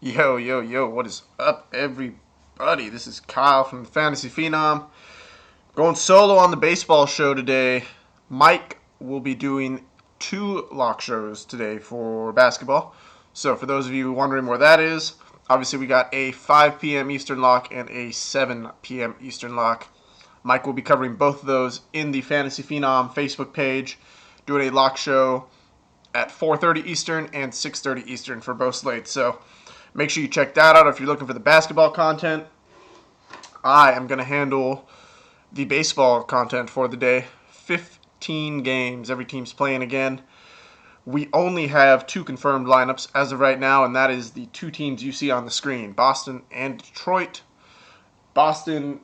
Yo, yo, yo, what is up, everybody? This is Kyle from the Fantasy Phenom. Going solo on the baseball show today. Mike will be doing two lock shows today for basketball. So, for those of you wondering where that is, obviously we got a 5 p.m. Eastern lock and a 7 p.m. Eastern lock. Mike will be covering both of those in the Fantasy Phenom Facebook page, doing a lock show at 4:30 Eastern and 6:30 Eastern for both slates. So, make sure you check that out if you're looking for the basketball content. I am going to handle the baseball content for the day. 15 games. Every team's playing again. We only have two confirmed lineups as of right now, and that is the two teams you see on the screen, Boston and Detroit. Boston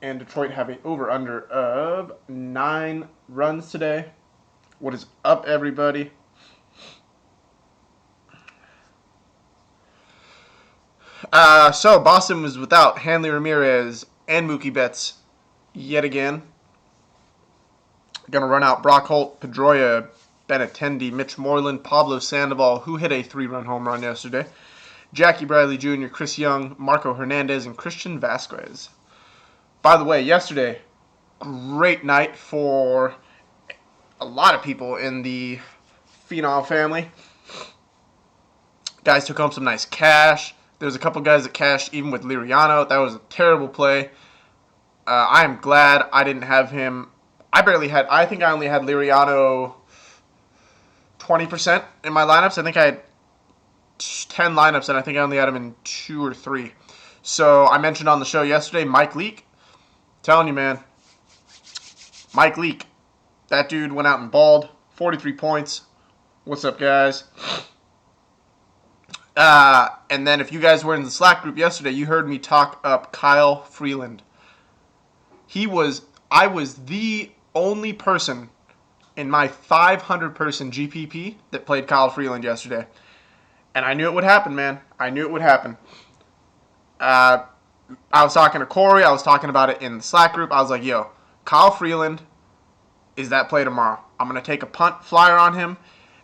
and Detroit have an over-under of 9 runs today. What is up, everybody? So Boston was without Hanley Ramirez and Mookie Betts yet again. Going to run out Brock Holt, Pedroia, Benintendi, Mitch Moreland, Pablo Sandoval, who hit a 3-run home run yesterday, Jackie Bradley Jr., Chris Young, Marco Hernandez, and Christian Vasquez. By the way, yesterday, great night for a lot of people in the Phenom family. Guys took home some nice cash. There was a couple guys that cashed even with Liriano. That was a terrible play. I am glad I didn't have him. I think I only had Liriano 20% in my lineups. I think I had 10 lineups, and I think I only had him in 2 or 3. So I mentioned on the show yesterday, Mike Leake. Telling you, man. Mike Leake. That dude went out and balled. 43 points. What's up, guys? And then if you guys were in the Slack group yesterday, you heard me talk up Kyle Freeland. I was the only person in my 500-person GPP that played Kyle Freeland yesterday. And I knew it would happen, man. I knew it would happen. I was talking to Corey. I was talking about it in the Slack group. I was like, yo, Kyle Freeland is that play tomorrow. I'm going to take a punt flyer on him.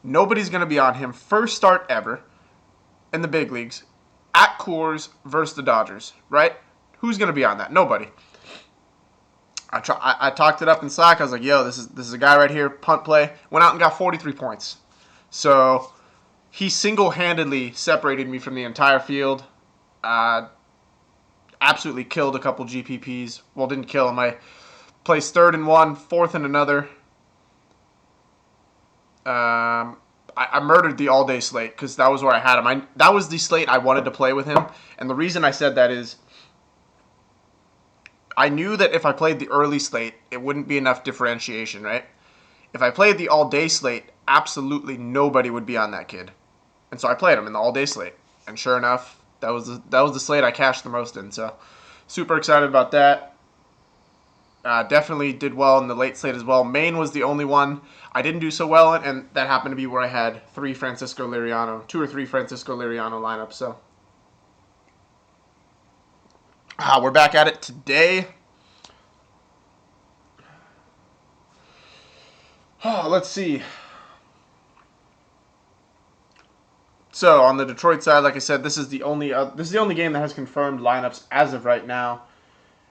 Nobody's going to be on him. First start ever in the big leagues at Coors versus the Dodgers, right? Who's going to be on that? Nobody. I talked it up in Slack. I was like, yo, this is a guy right here, punt play. Went out and got 43 points. So he single-handedly separated me from the entire field. Absolutely killed a couple GPPs. Well, didn't kill him. I placed third in one, fourth in another. I murdered the all-day slate because that was where I had him. That was the slate I wanted to play with him. And the reason I said that is I knew that if I played the early slate, it wouldn't be enough differentiation, right? If I played the all-day slate, absolutely nobody would be on that kid. And so I played him in the all-day slate. And sure enough, that was the slate I cashed the most in. So super excited about that. Definitely did well in the late slate as well. Maine was the only one I didn't do so well in, and that happened to be where I had 2 or 3 Francisco Liriano lineups. So we're back at it today. Let's see. So on the Detroit side, like I said, this is the only game that has confirmed lineups as of right now,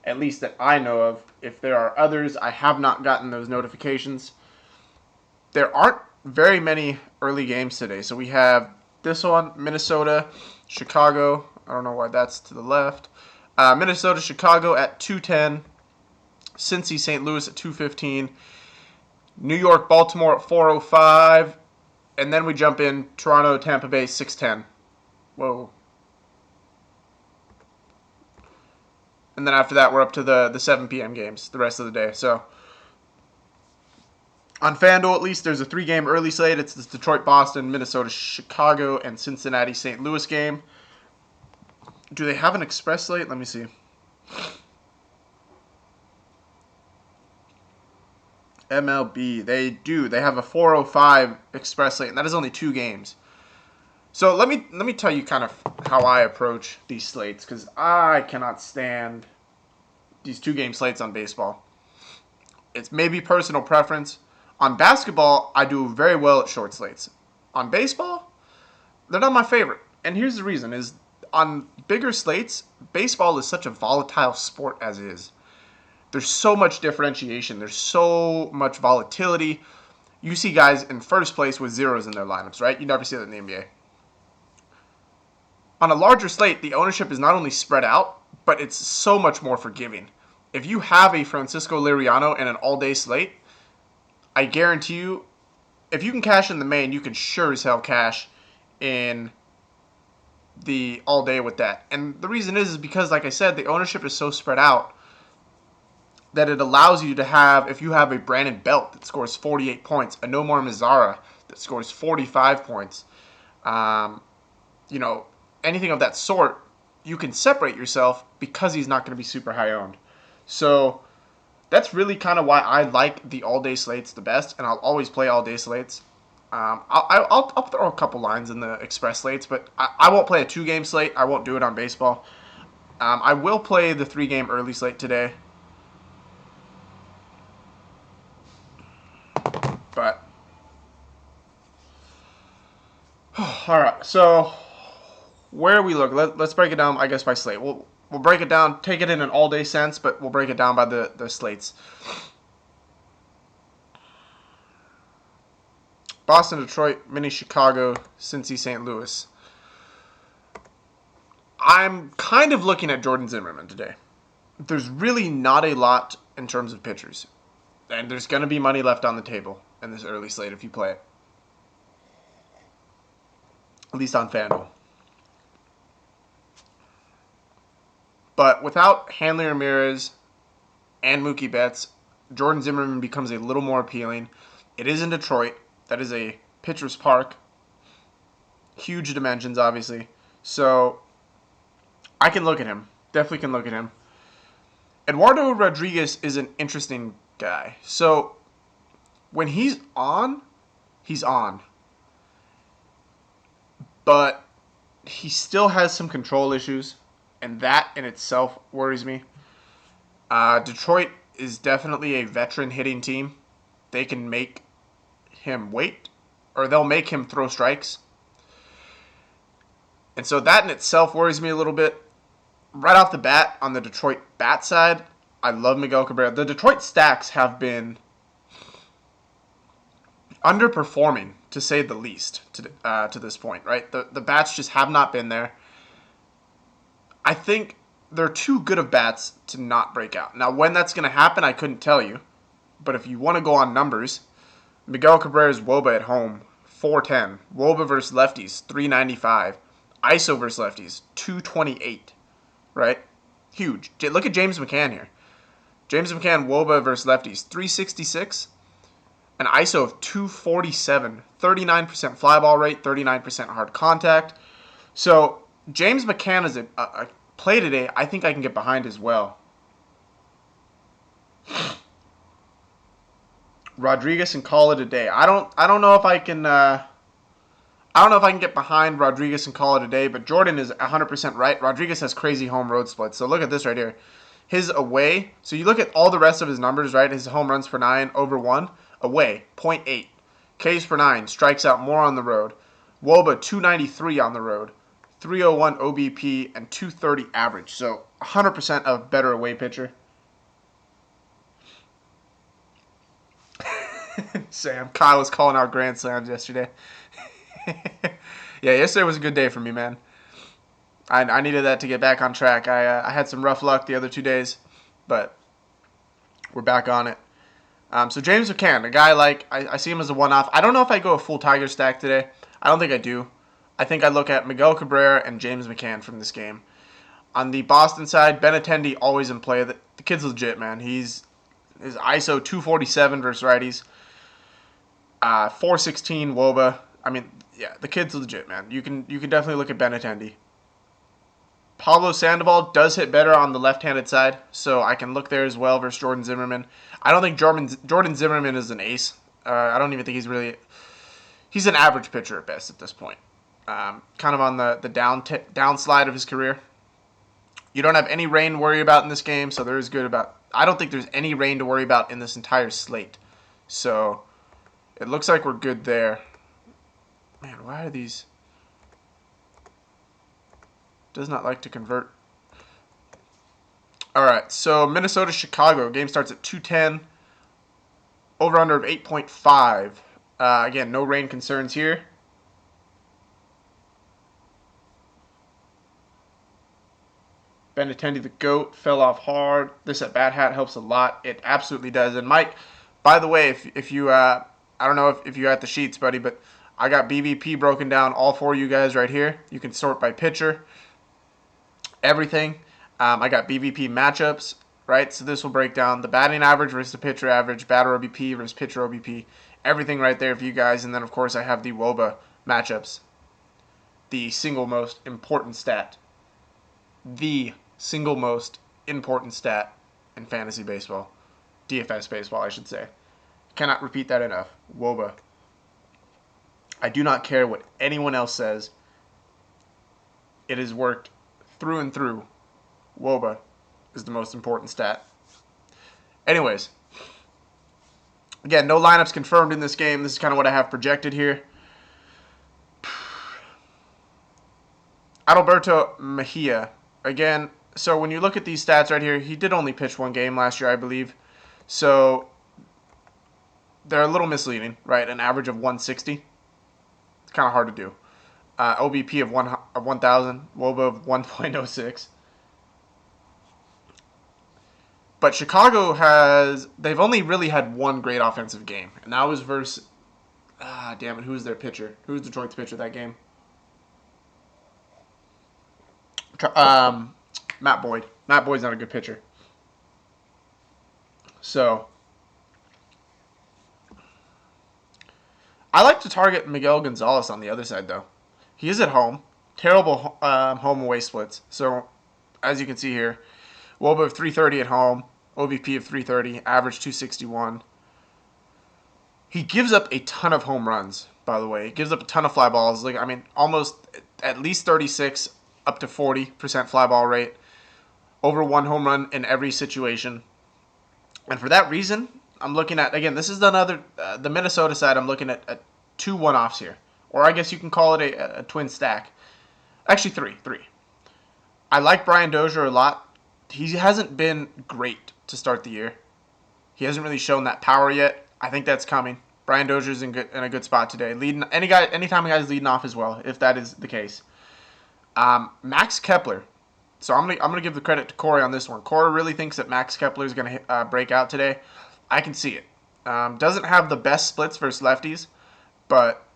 at least that I know of. If there are others, I have not gotten those notifications. There aren't very many early games today. So we have this one, Minnesota, Chicago. I don't know why that's to the left. Minnesota, Chicago at 2:10. Cincy, St. Louis at 2:15. New York, Baltimore at 4:05. And then we jump in Toronto, Tampa Bay, 6:10. Whoa. And then after that, we're up to the 7 p.m. games the rest of the day. So on FanDuel, at least, there's a 3-game early slate. It's this Detroit, Boston, Minnesota, Chicago, and Cincinnati, St. Louis game. Do they have an express slate? Let me see. MLB, they do. They have a 4:05 express slate, and that is only 2 games. So let me tell you kind of how I approach these slates, because I cannot stand these 2-game slates on baseball. It's maybe personal preference. On basketball, I do very well at short slates. On baseball, they're not my favorite. and here's the reason, is on bigger slates, baseball is such a volatile sport as is. There's so much differentiation. There's so much volatility. You see guys in first place with zeros in their lineups, right? You never see that in the NBA. On a larger slate, the ownership is not only spread out, but it's so much more forgiving. If you have a Francisco Liriano in an all-day slate, I guarantee you, if you can cash in the main, you can sure as hell cash in the all-day with that. And the reason is because, like I said, the ownership is so spread out that it allows you to have, if you have a Brandon Belt that scores 48 points, a Nomar Mazara that scores 45 points, anything of that sort, you can separate yourself because he's not going to be super high owned. So that's really kind of why I like the all-day slates the best, and I'll always play all-day slates. I'll throw a couple lines in the express slates, but I won't play a 2-game slate. I won't do it on baseball. I will play the 3-game early slate today. But all right, so where we look, let's break it down, I guess, by slate. We'll break it down, take it in an all-day sense, but we'll break it down by the slates. Boston, Detroit, Mini Chicago, Cincy, St. Louis. I'm kind of looking at Jordan Zimmermann today. There's really not a lot in terms of pitchers. And there's going to be money left on the table in this early slate if you play it. At least on FanDuel. But without Hanley Ramirez and Mookie Betts, Jordan Zimmermann becomes a little more appealing. It is in Detroit. That is a pitcher's park. Huge dimensions, obviously. So I can look at him. Definitely can look at him. Eduardo Rodriguez is an interesting guy. So when he's on, he's on. But he still has some control issues, and that in itself worries me. Detroit is definitely a veteran hitting team. They can make him wait, or they'll make him throw strikes. And so that in itself worries me a little bit. Right off the bat, on the Detroit bat side, I love Miguel Cabrera. The Detroit stacks have been underperforming, to say the least, to this point, right? The bats just have not been there. I think they're too good of bats to not break out. Now, when that's going to happen, I couldn't tell you. But if you want to go on numbers, Miguel Cabrera's WOBA at home, 410. WOBA versus lefties, 395. ISO versus lefties, 228. Right? Huge. Look at James McCann here. James McCann, WOBA versus lefties, 366. An ISO of 247. 39% fly ball rate, 39% hard contact. So James McCann is a play today I think I can get behind as well. Rodriguez and call it a day. I don't know if I can get behind Rodriguez and call it a day, but Jordan is 100% right. Rodriguez has crazy home road splits. So look at this right here. His away, so you look at all the rest of his numbers, right? His home runs per 9 over 1, away 0.8. Ks per 9, strikes out more on the road. WOBA 293 on the road. 301 OBP and 230 average. So 100% a better away pitcher. Sam, Kyle was calling out grand slams yesterday. Yeah, yesterday was a good day for me, man. I needed that to get back on track. I had some rough luck the other 2 days, but we're back on it. So James McCann, a guy I see him as a one-off. I don't know if I go a full Tiger stack today. I don't think I do. I think I look at Miguel Cabrera and James McCann from this game. On the Boston side, Benintendi always in play. The kid's legit, man. His ISO 247 versus righties. 416 WOBA. I mean, yeah, the kid's legit, man. You can definitely look at Benintendi. Pablo Sandoval does hit better on the left-handed side, so I can look there as well versus Jordan Zimmermann. I don't think Jordan Zimmermann is an ace. I don't even think he's an average pitcher at best at this point. Kind of on the downslide of his career. You don't have any rain to worry about in this game, so there is good about. I don't think there's any rain to worry about in this entire slate. So it looks like we're good there. Man, why are these? Does not like to convert. All right, so Minnesota, Chicago. Game starts at 2:10. Over under of 8.5. Again, no rain concerns here. Benintendi the GOAT fell off hard. This at Bad Hat helps a lot. It absolutely does. And Mike, by the way, if you, I don't know if you got the sheets, buddy, but I got BVP broken down all for you guys right here. You can sort by pitcher, everything. I got BVP matchups, right? So this will break down the batting average versus the pitcher average, batter OBP versus pitcher OBP, everything right there for you guys. And then, of course, I have the WOBA matchups, the single most important stat. The single most important stat in fantasy baseball. DFS baseball, I should say. Cannot repeat that enough. WOBA. I do not care what anyone else says. It has worked through and through. WOBA is the most important stat. Anyways. Again, no lineups confirmed in this game. This is kind of what I have projected here. Adalberto Mejia. Again, so when you look at these stats right here, he did only pitch one game last year, I believe. So they're a little misleading, right? An average of 160. It's kind of hard to do. OBP of 1,000. WOBA of 1.06. But Chicago they've only really had one great offensive game. And that was versus, damn it, who's their pitcher? Who's Detroit's pitcher that game? Matt Boyd. Matt Boyd's not a good pitcher. So, I like to target Miguel Gonzalez on the other side, though. He is at home. Terrible home-away splits. So, as you can see here, WOBA of 330 at home, OBP of 330, average 261. He gives up a ton of home runs, by the way. He gives up a ton of fly balls. Almost at least 36 up to 40% fly ball rate, over one home run in every situation. And for that reason, I'm looking at, again, this is the Minnesota side, I'm looking at 2 one-offs here. Or I guess you can call it a twin stack. Actually, three. I like Brian Dozier a lot. He hasn't been great to start the year. He hasn't really shown that power yet. I think that's coming. Brian Dozier's in a good spot today. Anytime a guy's leading off as well, if that is the case. Max Kepler. So I'm gonna give the credit to Corey on this one. Corey really thinks that Max Kepler is gonna break out today. I can see it. Doesn't have the best splits versus lefties, but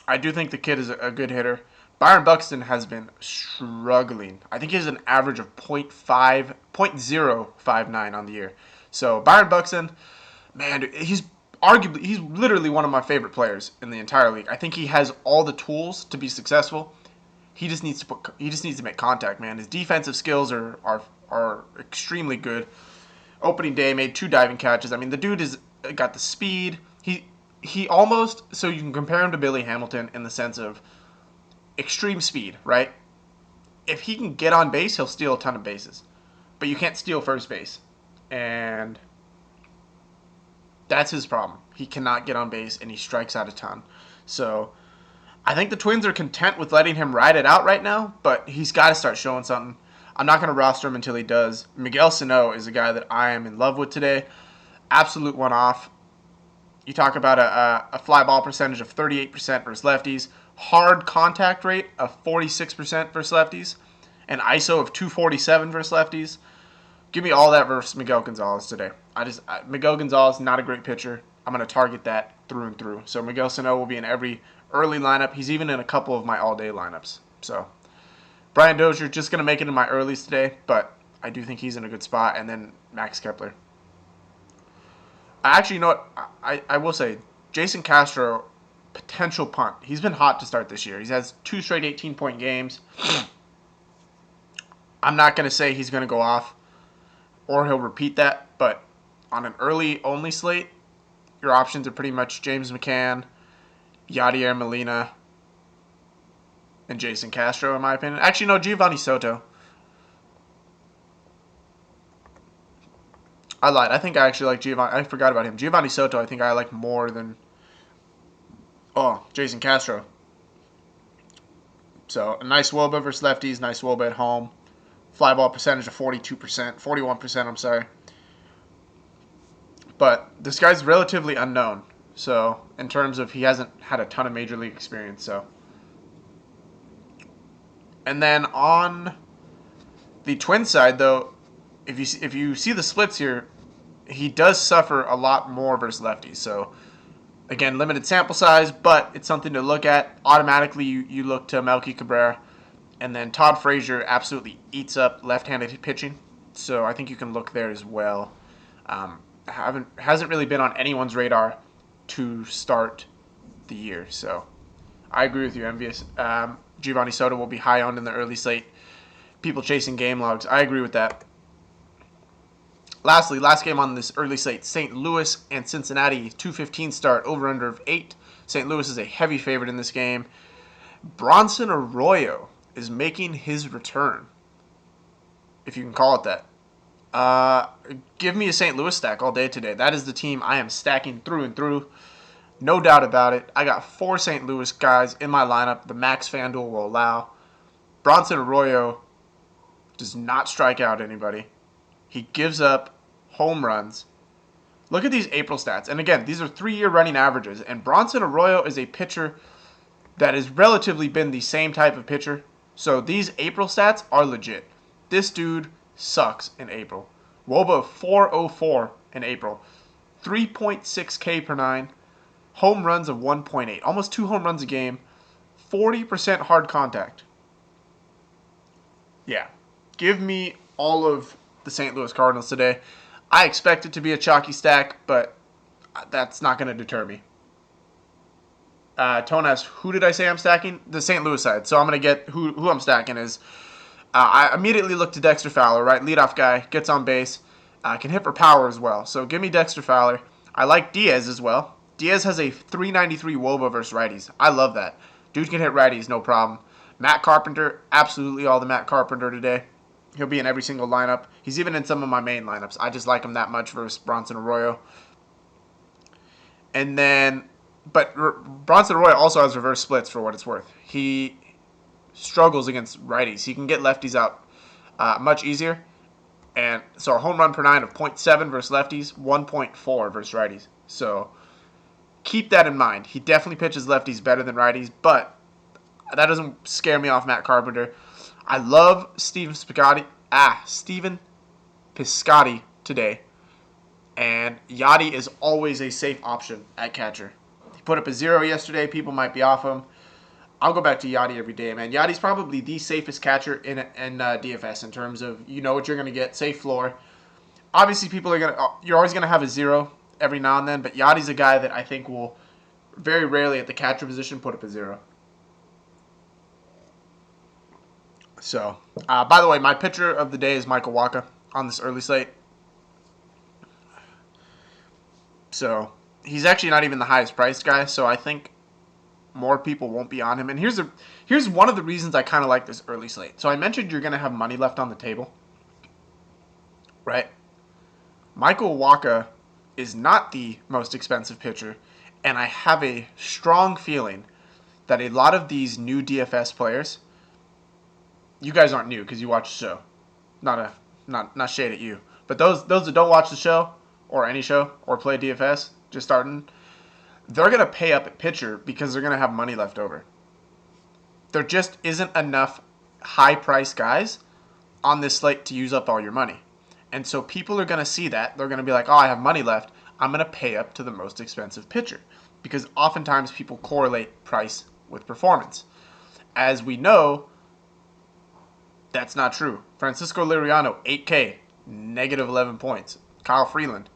I do think the kid is a good hitter. Byron Buxton has been struggling. I think he has an average of 0.059 on the year. So Byron Buxton, man, he's literally one of my favorite players in the entire league. I think he has all the tools to be successful. He just needs to make contact, man. His defensive skills are extremely good. Opening day, made 2 diving catches. I mean, the dude has got the speed. He almost, so you can compare him to Billy Hamilton in the sense of extreme speed, right? If he can get on base, he'll steal a ton of bases. But you can't steal first base. And that's his problem. He cannot get on base, and he strikes out a ton. So I think the Twins are content with letting him ride it out right now, but he's got to start showing something. I'm not going to roster him until he does. Miguel Sano is a guy that I am in love with today. Absolute one-off. You talk about a fly ball percentage of 38% versus lefties, hard contact rate of 46% versus lefties, and ISO of 247 versus lefties. Give me all that versus Miguel Gonzalez today. Miguel Gonzalez, not a great pitcher. I'm going to target that through and through. So Miguel Sano will be in every early lineup. He's even in a couple of my all-day lineups. So Brian Dozier, just going to make it in my earlies today, but I do think he's in a good spot. And then Max Kepler. Actually, you know what? I will say, Jason Castro, potential punt. He's been hot to start this year. He has 2 straight 18-point games. I'm not going to say he's going to go off or he'll repeat that, but on an early-only slate, your options are pretty much James McCann, Yadier Molina, and Jason Castro, in my opinion. Actually, no, Giovanni Soto. I lied. I think I actually like Giovanni. I forgot about him. Giovanni Soto, I think I like more than Jason Castro. So a nice Woba versus lefties, nice Woba at home. Fly ball percentage of 42%, 41%, I'm sorry. But this guy's relatively unknown. So in terms of he hasn't had a ton of major league experience. So, and then on the Twins side, though, if you see the splits here, he does suffer a lot more versus lefties. So again, limited sample size, but it's something to look at. Automatically, you look to Melky Cabrera, and then Todd Frazier absolutely eats up left-handed pitching. So I think you can look there as well. Hasn't really been on anyone's radar to start the year. So I agree with you, Envious. Giovanni Soto will be high owned in the early slate. People chasing game logs. I agree with that. Lastly, last game on this early slate, St. Louis and Cincinnati, 2:15 start, over-under of 8. St. Louis is a heavy favorite in this game. Bronson Arroyo is making his return, if you can call it that. Give me a St. Louis stack all day today. That is the team I am stacking through and through. No doubt about it. I got 4 St. Louis guys in my lineup. The max FanDuel will allow. Bronson Arroyo does not strike out anybody. He gives up home runs. Look at these April stats. And again, these are 3-year running averages. And Bronson Arroyo is a pitcher that has relatively been the same type of pitcher. So these April stats are legit. This dude sucks in April. WOBA 404 in April. 3.6 K per 9. Home runs of 1.8. Almost 2 home runs a game. 40% hard contact. Yeah. Give me all of the St. Louis Cardinals today. I expect it to be a chalky stack, but that's not going to deter me. Tone asks, who did I say I'm stacking? The St. Louis side. So I'm going to get who I'm stacking is, I immediately look to Dexter Fowler, right? Leadoff guy, gets on base, can hit for power as well. So give me Dexter Fowler. I like Diaz as well. Diaz has a 393 WOBA versus righties. I love that. Dude can hit righties, no problem. Matt Carpenter, absolutely all the Matt Carpenter today. He'll be in every single lineup. He's even in some of my main lineups. I just like him that much versus Bronson Arroyo. And then, but Bronson Arroyo also has reverse splits for what it's worth. He struggles against righties. He can get lefties out much easier. And so a home run per 9 of 0.7 versus lefties, 1.4 versus righties. So keep that in mind. He definitely pitches lefties better than righties, but that doesn't scare me off Matt Carpenter. I love Steven Piscotty today. And Yachty is always a safe option at catcher. He put up a 0 yesterday. People might be off him. I'll go back to Yachty every day, man. Yachty's probably the safest catcher in DFS in terms of you know what you're going to get, safe floor. Obviously, you're always going to have a 0 every now and then, but Yachty's a guy that I think will very rarely at the catcher position put up a 0. So, by the way, my pitcher of the day is Michael Wacha on this early slate. So, he's actually not even the highest priced guy, so I think more people won't be on him. And here's one of the reasons I kind of like this early slate. So, I mentioned you're going to have money left on the table, right? Michael Wacha is not the most expensive pitcher, and I have a strong feeling that a lot of these new DFS players, you guys aren't new because you watch the show. Not shade at you. But those that don't watch the show or any show or play DFS, just starting, they're going to pay up at pitcher because they're going to have money left over. There just isn't enough high-priced guys on this slate to use up all your money. And so people are going to see that. They're going to be like, oh, I have money left. I'm going to pay up to the most expensive pitcher. Because oftentimes people correlate price with performance. As we know, that's not true. Francisco Liriano, 8K, negative 11 points. Kyle Freeland,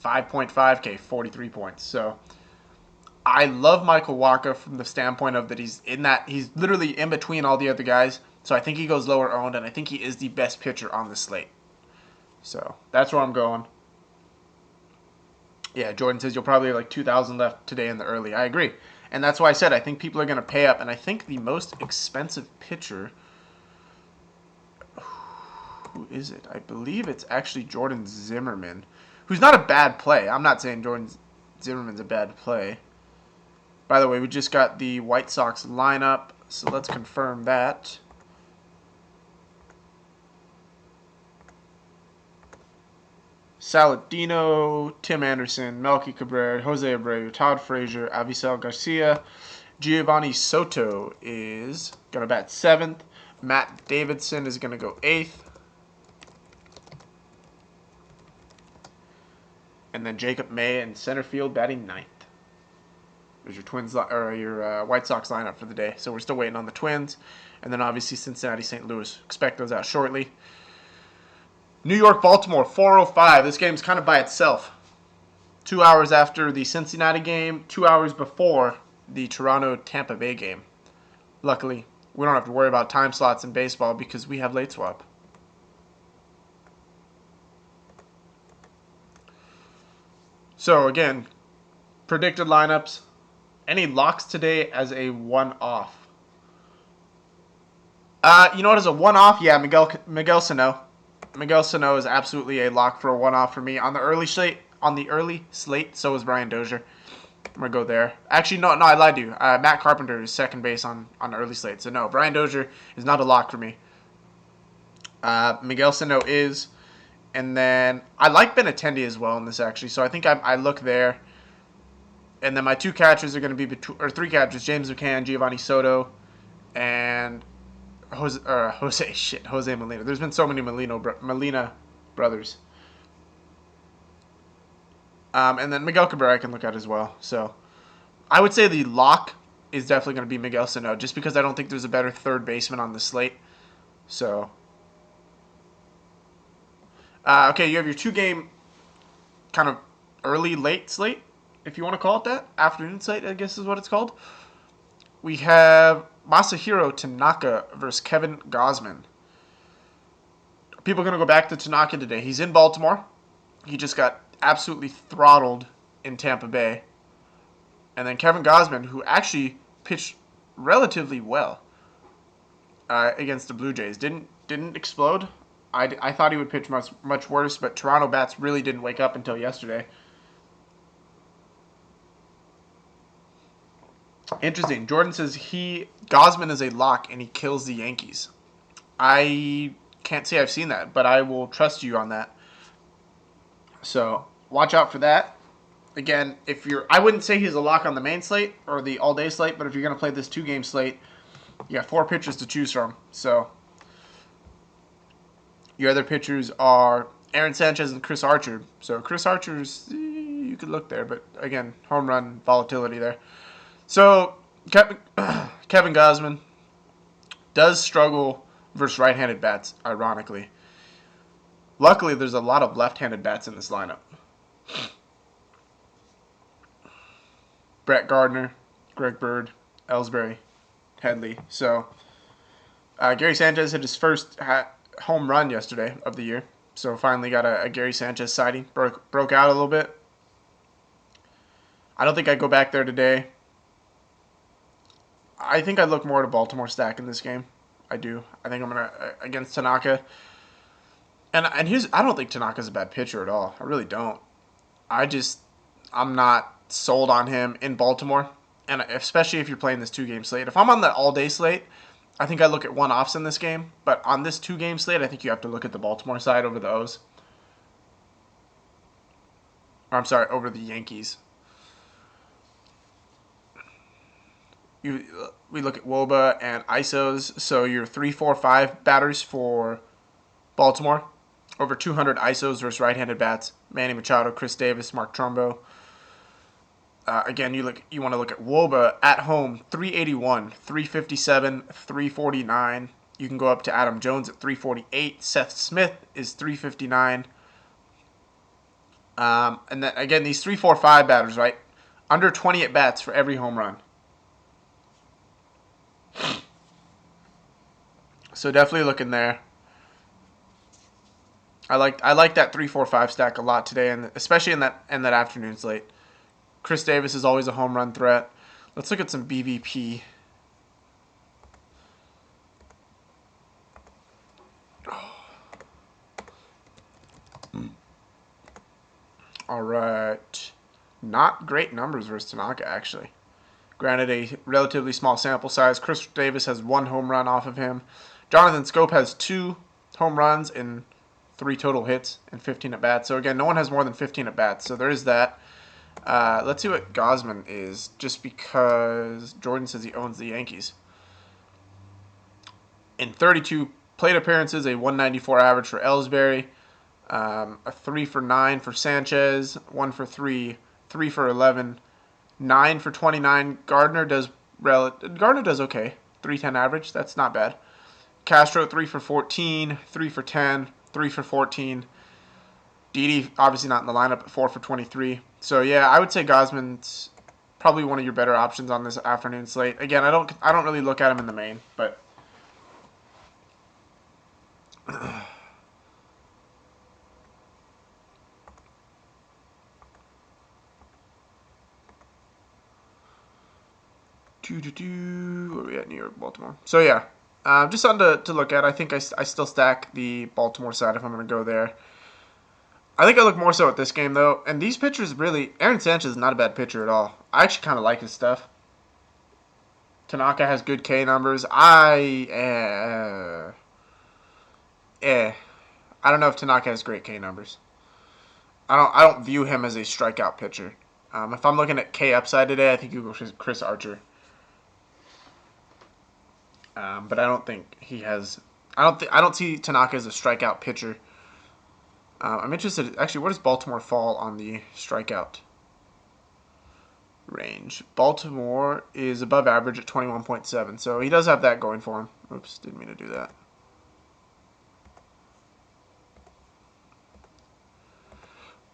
5.5K, 43 points. So I love Michael Wacha from the standpoint of that he's literally in between all the other guys. So I think he goes lower owned, and I think he is the best pitcher on the slate. So that's where I'm going. Yeah, Jordan says you'll probably have like 2,000 left today in the early. I agree. And that's why I said I think people are going to pay up. And I think the most expensive pitcher, who is it? I believe it's actually Jordan Zimmerman, who's not a bad play. I'm not saying Jordan Zimmerman's a bad play. By the way, we just got the White Sox lineup So let's confirm that. Saladino, Tim Anderson, Melky Cabrera, Jose Abreu, Todd Frazier, Avisel Garcia. Giovanni Soto is going to bat 7th. Matt Davidson is going to go 8th. And then Jacob May in center field batting 9th. There's your Twins or your White Sox lineup for the day. So we're still waiting on the Twins. And then obviously Cincinnati, St. Louis. Expect those out shortly. New York, Baltimore, 4:05. This game's kind of by itself. 2 hours after the Cincinnati game, 2 hours before the Toronto-Tampa Bay game. Luckily, we don't have to worry about time slots in baseball because we have late swap. So again, predicted lineups. Any locks today as a one-off? You know what is a one-off? Yeah, Miguel Sano. Miguel Sano is absolutely a lock for a one-off for me on the early slate. So is Brian Dozier. I'm gonna go there. Actually, no, I lied to you. Matt Carpenter is second base on early slate. So no, Brian Dozier is not a lock for me. Miguel Sano is, and then I like Benintendi as well in this actually. So I think I look there. And then my two catchers are going to be three catchers: James McCann, Giovanni Soto, and Jose Molina. There's been so many Molina brothers. And then Miguel Cabrera I can look at as well. So I would say the lock is definitely going to be Miguel Sano, just because I don't think there's a better third baseman on the slate. So, okay, you have your two-game kind of late slate, if you want to call it that. Afternoon slate, I guess is what it's called. We have Masahiro Tanaka versus Kevin Gausman. People are going to go back to Tanaka today. He's in Baltimore. He just got absolutely throttled in Tampa Bay. And then Kevin Gausman, who actually pitched relatively well against the Blue Jays, didn't explode. I thought he would pitch much worse, but Toronto bats really didn't wake up until yesterday. Interesting. Jordan says Gausman is a lock and he kills the Yankees. I can't say I've seen that, but I will trust you on that. So watch out for that. Again, I wouldn't say he's a lock on the main slate or the all-day slate, but if you're going to play this two-game slate, you got 4 pitchers to choose from. So your other pitchers are Aaron Sanchez and Chris Archer. So Chris Archer's, you could look there, but again, home run volatility there. So Kevin Gausman does struggle versus right-handed bats, ironically. Luckily, there's a lot of left-handed bats in this lineup. Brett Gardner, Greg Bird, Ellsbury, Headley. So Gary Sanchez hit his first home run yesterday of the year. So finally got a Gary Sanchez sighting. Broke out a little bit. I don't think I'd go back there today. I think I'd look more at a Baltimore stack in this game. I do. I think I'm going to, against Tanaka. And I don't think Tanaka's a bad pitcher at all. I really don't. I'm not sold on him in Baltimore. And especially if you're playing this two-game slate. If I'm on the all-day slate, I think I look at one-offs in this game. But on this two-game slate, I think you have to look at the Baltimore side over the O's. Or, I'm sorry, over the Yankees. We look at WOBA and ISOs. So your 3, 4, 5 batters for Baltimore. Over 200 ISOs versus right-handed bats. Manny Machado, Chris Davis, Mark Trumbo. Again, you want to look at WOBA at home, 381, 357, 349. You can go up to Adam Jones at 348. Seth Smith is 359. And then again, these 3, 4, 5 batters, right? Under 20 at bats for every home run. So definitely looking there. I like that 3, 4, 5 stack a lot today, and especially in that afternoon slate. Chris Davis is always a home run threat. Let's look at some BVP. All right. Not great numbers versus Tanaka, actually. Granted, a relatively small sample size. Chris Davis has 1 home run off of him. Jonathan Scope has 2 home runs and 3 total hits and 15 at bats. So again, no one has more than 15 at bats. So there is that. Let's see what Gausman is, just because Jordan says he owns the Yankees. In 32 plate appearances, a 194 average for Ellsbury, a 3 for 9 for Sanchez, 1 for 3, 3 for 11, 9 for 29. Gardner does okay. 310 average. That's not bad. Castro 3 for 14, 3 for 10, 3 for 14. Didi obviously not in the lineup at 4 for 23. So yeah, I would say Gausman's probably one of your better options on this afternoon slate. Again, I don't really look at him in the main, but where are we at? New York, Baltimore. So yeah, just something to look at. I think I still stack the Baltimore side if I'm going to go there. I think I look more so at this game, though. And these pitchers really... Aaron Sanchez is not a bad pitcher at all. I actually kind of like his stuff. Tanaka has good K numbers. I don't know if Tanaka has great K numbers. I don't view him as a strikeout pitcher. If I'm looking at K upside today, I think you go Chris Archer. But I don't think he has... I don't see Tanaka as a strikeout pitcher. I'm interested. Actually, where does Baltimore fall on the strikeout range? Baltimore is above average at 21.7, so he does have that going for him. Oops, didn't mean to do that.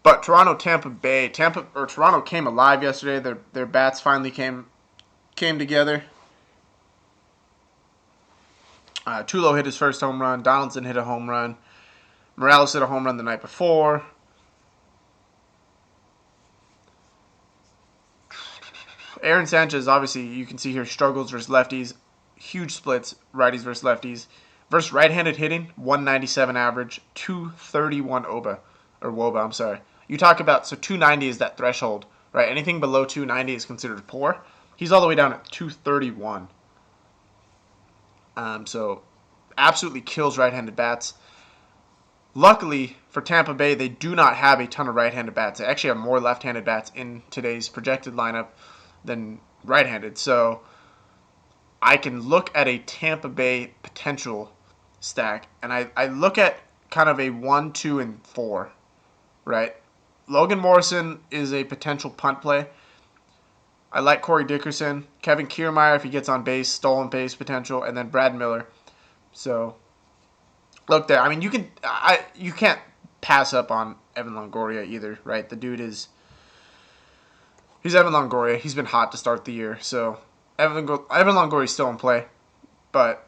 But Toronto, Tampa Bay, Toronto came alive yesterday. Their bats finally came together. Tulo hit his first home run. Donaldson hit a home run. Morales hit a home run the night before. Aaron Sanchez, obviously, you can see here, struggles versus lefties. Huge splits, righties versus lefties. Versus right-handed hitting, 197 average, 231 WOBA, I'm sorry. You talk about, so 290 is that threshold, right? Anything below 290 is considered poor. He's all the way down at 231. So absolutely kills right-handed bats. Luckily for Tampa Bay, they do not have a ton of right-handed bats. They actually have more left-handed bats in today's projected lineup than right-handed. So I can look at a Tampa Bay potential stack, and I look at kind of a 1, 2, and 4, right? Logan Morrison is a potential punt play. I like Corey Dickerson. Kevin Kiermaier, if he gets on base, stolen base potential, and then Brad Miller. So look there. I mean, you can't pass up on Evan Longoria either, right? The dude he's Evan Longoria. He's been hot to start the year, so Evan Longoria is still in play. But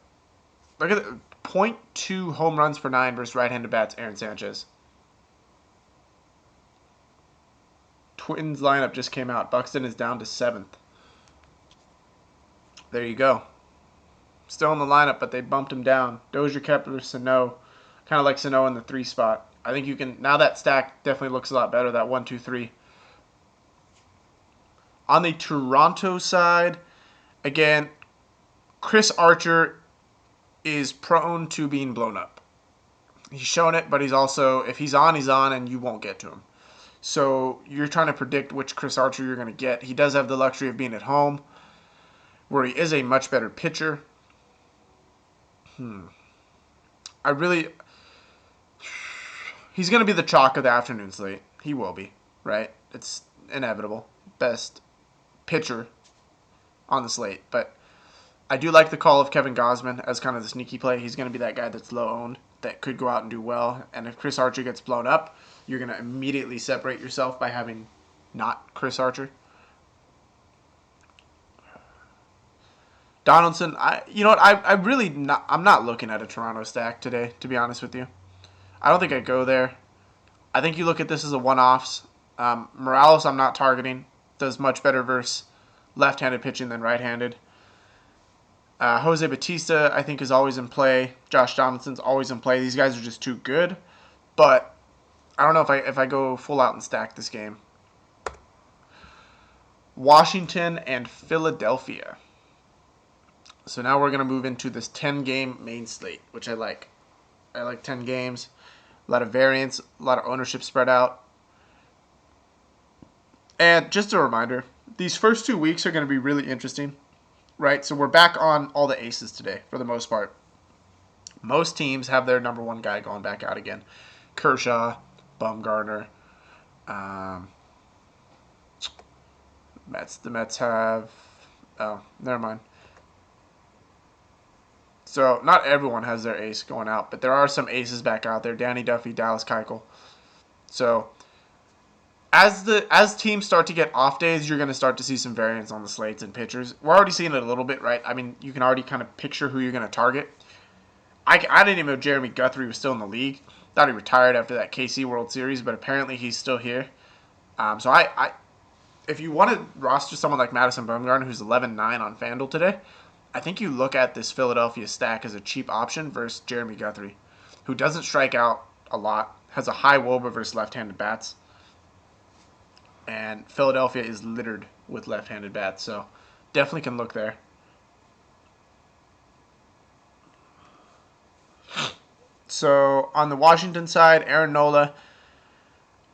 look at the 0.2 home runs per 9 versus right-handed bats, Aaron Sanchez. Twins lineup just came out. Buxton is down to 7th. There you go. Still in the lineup, but they bumped him down. Dozier, Kepler, Sano. Kind of like Sano in the 3 spot. I think you can... Now that stack definitely looks a lot better, that 1, 2, 3. On the Toronto side, again, Chris Archer is prone to being blown up. He's shown it, but he's also... If he's on, and you won't get to him. So you're trying to predict which Chris Archer you're going to get. He does have the luxury of being at home, where he is a much better pitcher. He's going to be the chalk of the afternoon slate. He will be, right? It's inevitable. Best pitcher on the slate. But I do like the call of Kevin Gausman as kind of the sneaky play. He's going to be that guy that's low owned that could go out and do well. And if Chris Archer gets blown up, you're going to immediately separate yourself by having not Chris Archer. Donaldson, I'm not looking at a Toronto stack today, to be honest with you. I don't think I'd go there. I think you look at this as a one-offs. Morales, I'm not targeting. Does much better versus left-handed pitching than right-handed. Jose Bautista, I think, is always in play. Josh Donaldson's always in play. These guys are just too good. But I don't know if I go full out and stack this game. Washington and Philadelphia. So now we're going to move into this 10-game main slate, which I like. I like 10 games. A lot of variance, a lot of ownership spread out. And just a reminder, these first 2 weeks are going to be really interesting, right? So we're back on all the aces today for the most part. Most teams have their number one guy going back out again. Kershaw, Bumgarner. The Mets have... Oh, never mind. So not everyone has their ace going out, but there are some aces back out there. Danny Duffy, Dallas Keuchel. So as teams start to get off days, you're going to start to see some variance on the slates and pitchers. We're already seeing it a little bit, right? I mean, you can already kind of picture who you're going to target. I didn't even know Jeremy Guthrie was still in the league. Thought he retired after that KC World Series, but apparently he's still here. So if you want to roster someone like Madison Bumgarner, who's 11-9 on FanDuel today, I think you look at this Philadelphia stack as a cheap option versus Jeremy Guthrie, who doesn't strike out a lot, has a high WOBA versus left-handed bats, and Philadelphia is littered with left-handed bats, so definitely can look there. So on the Washington side, Aaron Nola,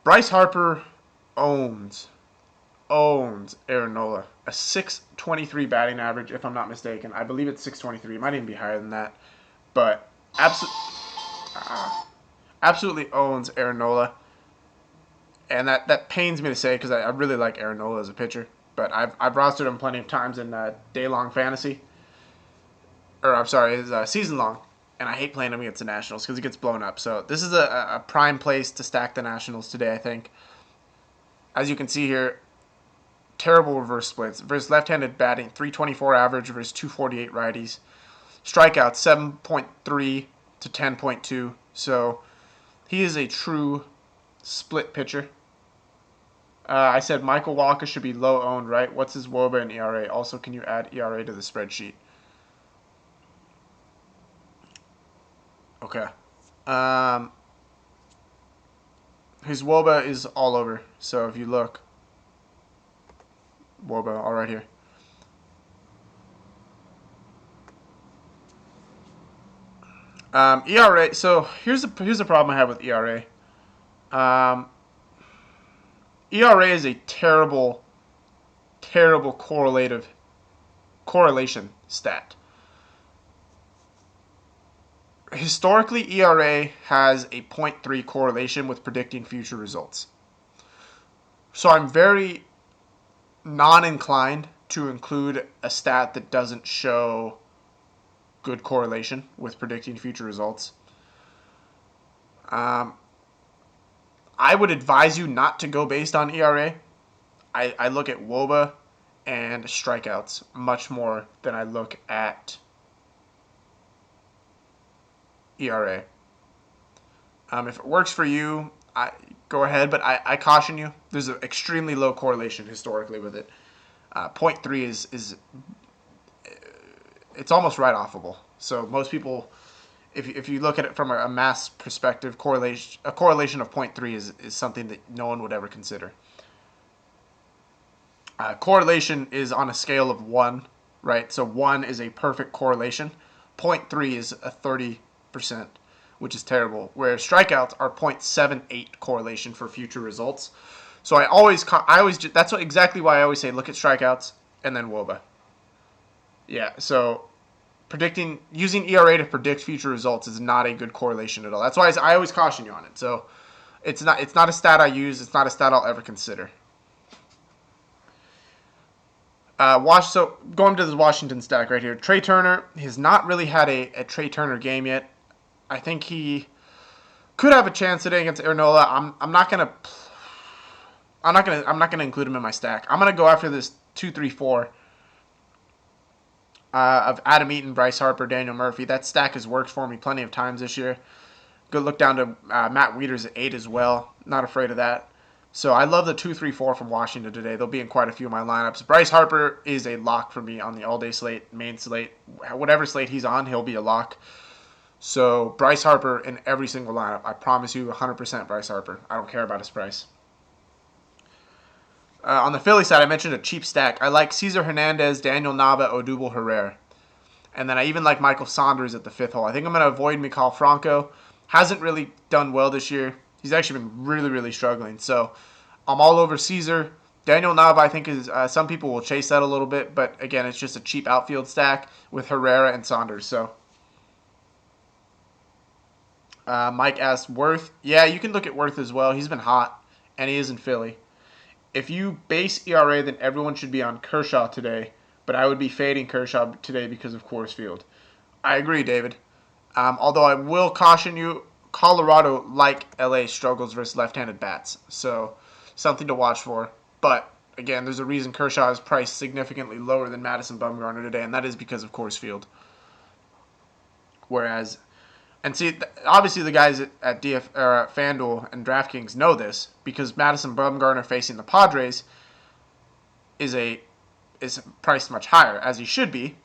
Bryce Harper owns Aaron Nola. A 623 batting average, if I'm not mistaken. I believe it's 623. It might even be higher than that. But absolutely owns Aaron Nola. And that pains me to say because I really like Aaron Nola as a pitcher. But I've rostered him plenty of times in day-long fantasy. Or, I'm sorry, his season-long. And I hate playing him against the Nationals because he gets blown up. So this is a prime place to stack the Nationals today, I think. As you can see here, terrible reverse splits. Versus left-handed batting, 324 average versus 248 righties. Strikeouts, 7.3 to 10.2. So he is a true split pitcher. I said Michael Walker should be low owned, right? What's his WOBA and ERA? Also, can you add ERA to the spreadsheet? Okay. His WOBA is all over. So if you look, WOBA all right here. ERA. So here's the problem I have with ERA. ERA is a terrible correlation stat. Historically, ERA has a 0.3 correlation with predicting future results. So I'm very non-inclined to include a stat that doesn't show good correlation with predicting future results. I would advise you not to go based on ERA. I look at WOBA and strikeouts much more than I look at ERA. If it works for you, go ahead, but I caution you. There's an extremely low correlation historically with it. 0.3 is it's almost write-offable. So most people, if you look at it from a mass perspective, a correlation of 0.3 is something that no one would ever consider. Correlation is on a scale of 1, right? So 1 is a perfect correlation. 0.3 is a 30%, which is terrible. Where strikeouts are 0.78 correlation for future results. So that's exactly why I always say look at strikeouts and then WOBA. Yeah, so using ERA to predict future results is not a good correlation at all. That's why I always caution you on it. So it's not a stat I use. It's not a stat I'll ever consider. So going to this Washington stack right here, Trey Turner has not really had a Trey Turner game yet. I think he could have a chance today against Aaron Nola. I'm not gonna include him in my stack. I'm gonna go after this 2-3-4 of Adam Eaton, Bryce Harper, Daniel Murphy. That stack has worked for me plenty of times this year. Good look down to Matt Wieters at 8 as well. Not afraid of that. So I love the 2-3-4 from Washington today. They'll be in quite a few of my lineups. Bryce Harper is a lock for me on the all-day slate, main slate. Whatever slate he's on, he'll be a lock. So Bryce Harper in every single lineup. I promise you 100% Bryce Harper. I don't care about his price. On the Philly side, I mentioned a cheap stack. I like Cesar Hernandez, Daniel Nava, Odubel Herrera. And then I even like Michael Saunders at the 5th hole. I think I'm going to avoid Mikal Franco. Hasn't really done well this year. He's actually been really, really struggling. So I'm all over Caesar. Daniel Nava, I think, is some people will chase that a little bit. But again, it's just a cheap outfield stack with Herrera and Saunders. So Mike asked Worth. Yeah, you can look at Worth as well. He's been hot, and he is in Philly. If you base ERA, then everyone should be on Kershaw today. But I would be fading Kershaw today because of Coors Field. I agree, David. Although I will caution you, Colorado, like LA, struggles versus left-handed bats. So something to watch for. But again, there's a reason Kershaw is priced significantly lower than Madison Bumgarner today, and that is because of Coors Field. Whereas, and see, obviously the guys at FanDuel and DraftKings know this because Madison Bumgarner facing the Padres is priced much higher, as he should be,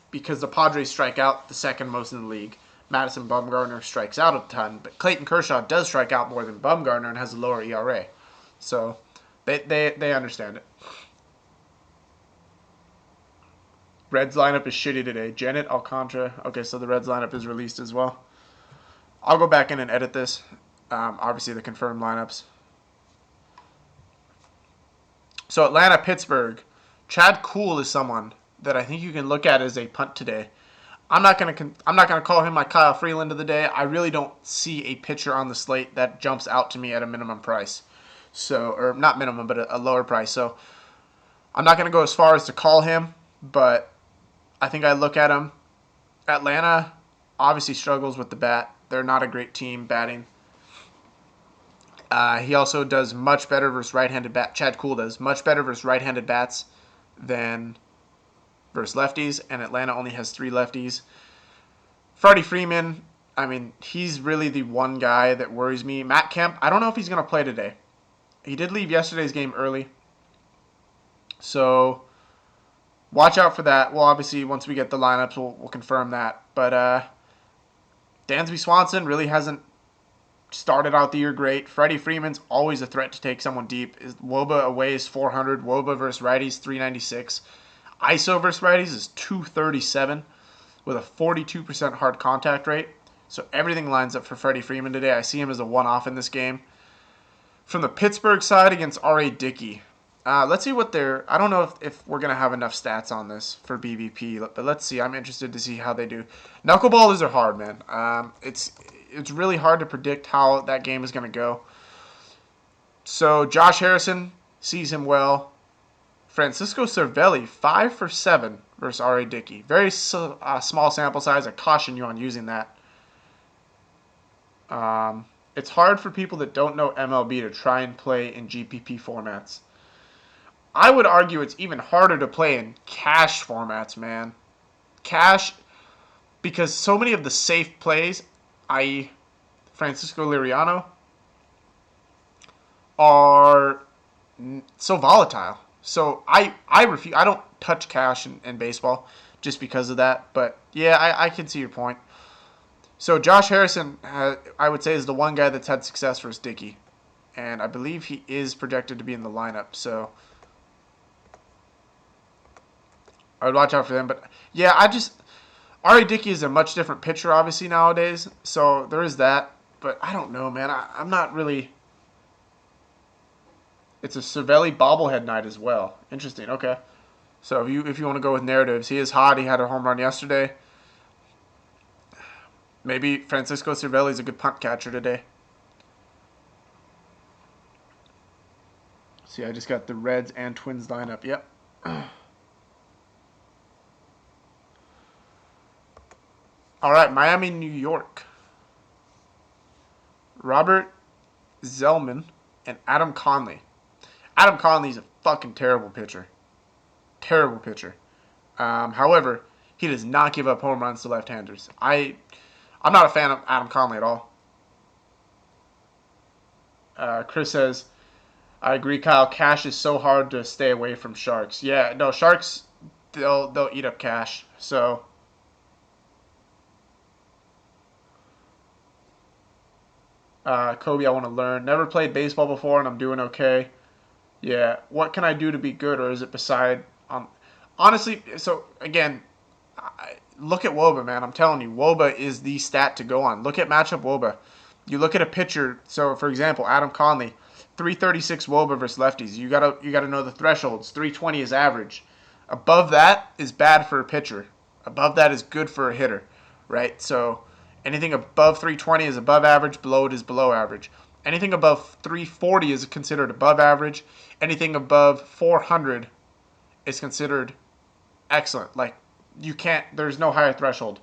because the Padres strike out the second most in the league. Madison Bumgarner strikes out a ton, but Clayton Kershaw does strike out more than Bumgarner and has a lower ERA. So they understand it. Reds lineup is shitty today. Janet Alcantara. Okay, so the Reds lineup is released as well. I'll go back in and edit this. Obviously, the confirmed lineups. So Atlanta, Pittsburgh. Chad Kuhl is someone that I think you can look at as a punt today. I'm not gonna call him my Kyle Freeland of the day. I really don't see a pitcher on the slate that jumps out to me at a minimum price. So, or not minimum, but a lower price. So I'm not gonna go as far as to call him, but I think I look at him. Atlanta obviously struggles with the bat. They're not a great team batting. He also does much better versus right-handed bat. Chad Kuhl does much better versus right-handed bats than versus lefties, and Atlanta only has 3 lefties. Freddie Freeman, I mean, he's really the one guy that worries me. Matt Kemp, I don't know if he's going to play today. He did leave yesterday's game early, so watch out for that. Well, obviously, once we get the lineups, we'll confirm that. But Dansby Swanson really hasn't started out the year great. Freddie Freeman's always a threat to take someone deep. Woba away is 400. Woba versus righties 396. ISO versus righties is 237 with a 42% hard contact rate. So everything lines up for Freddie Freeman today. I see him as a one-off in this game. From the Pittsburgh side against R.A. Dickey. Let's see what they're... I don't know if we're going to have enough stats on this for BVP, but let's see. I'm interested to see how they do. Knuckleballers are hard, man. It's really hard to predict how that game is going to go. So Josh Harrison sees him well. Francisco Cervelli, 5 for 7 versus R.A. Dickey. Very small sample size. I caution you on using that. It's hard for people that don't know MLB to try and play in GPP formats. I would argue it's even harder to play in cash formats, man. Cash, because so many of the safe plays, i.e. Francisco Liriano, are so volatile. So I refuse. I don't touch cash in baseball just because of that. But yeah, I can see your point. So Josh Harrison, I would say, is the one guy that's had success versus Dickey. And I believe he is projected to be in the lineup. So I would watch out for them. But yeah, R.A. Dickey is a much different pitcher, obviously, nowadays. So there is that. But I don't know, man. I'm not really... It's a Cervelli bobblehead night as well. Interesting. Okay. So if you want to go with narratives, he is hot. He had a home run yesterday. Maybe Francisco Cervelli is a good punt catcher today. See, I just got the Reds and Twins lineup. Yep. All right, Miami, New York. Robert Zellman and Adam Conley. Adam Conley's a fucking terrible pitcher. Terrible pitcher. However, he does not give up home runs to left-handers. I'm not a fan of Adam Conley at all. Chris says, I agree, Kyle. Cash is so hard to stay away from sharks. Yeah, no, sharks, they'll eat up cash. So Kobe, I want to learn. Never played baseball before, and I'm doing okay. Yeah. What can I do to be good, or is it beside? Honestly, so again, look at Woba, man. I'm telling you, Woba is the stat to go on. Look at matchup Woba. You look at a pitcher. So, for example, Adam Conley, 336 Woba versus lefties. You gotta know the thresholds. 320 is average. Above that is bad for a pitcher. Above that is good for a hitter, right? So anything above 320 is above average. Below it is below average. Anything above 340 is considered above average. Anything above 400 is considered excellent. Like you can't. There's no higher threshold.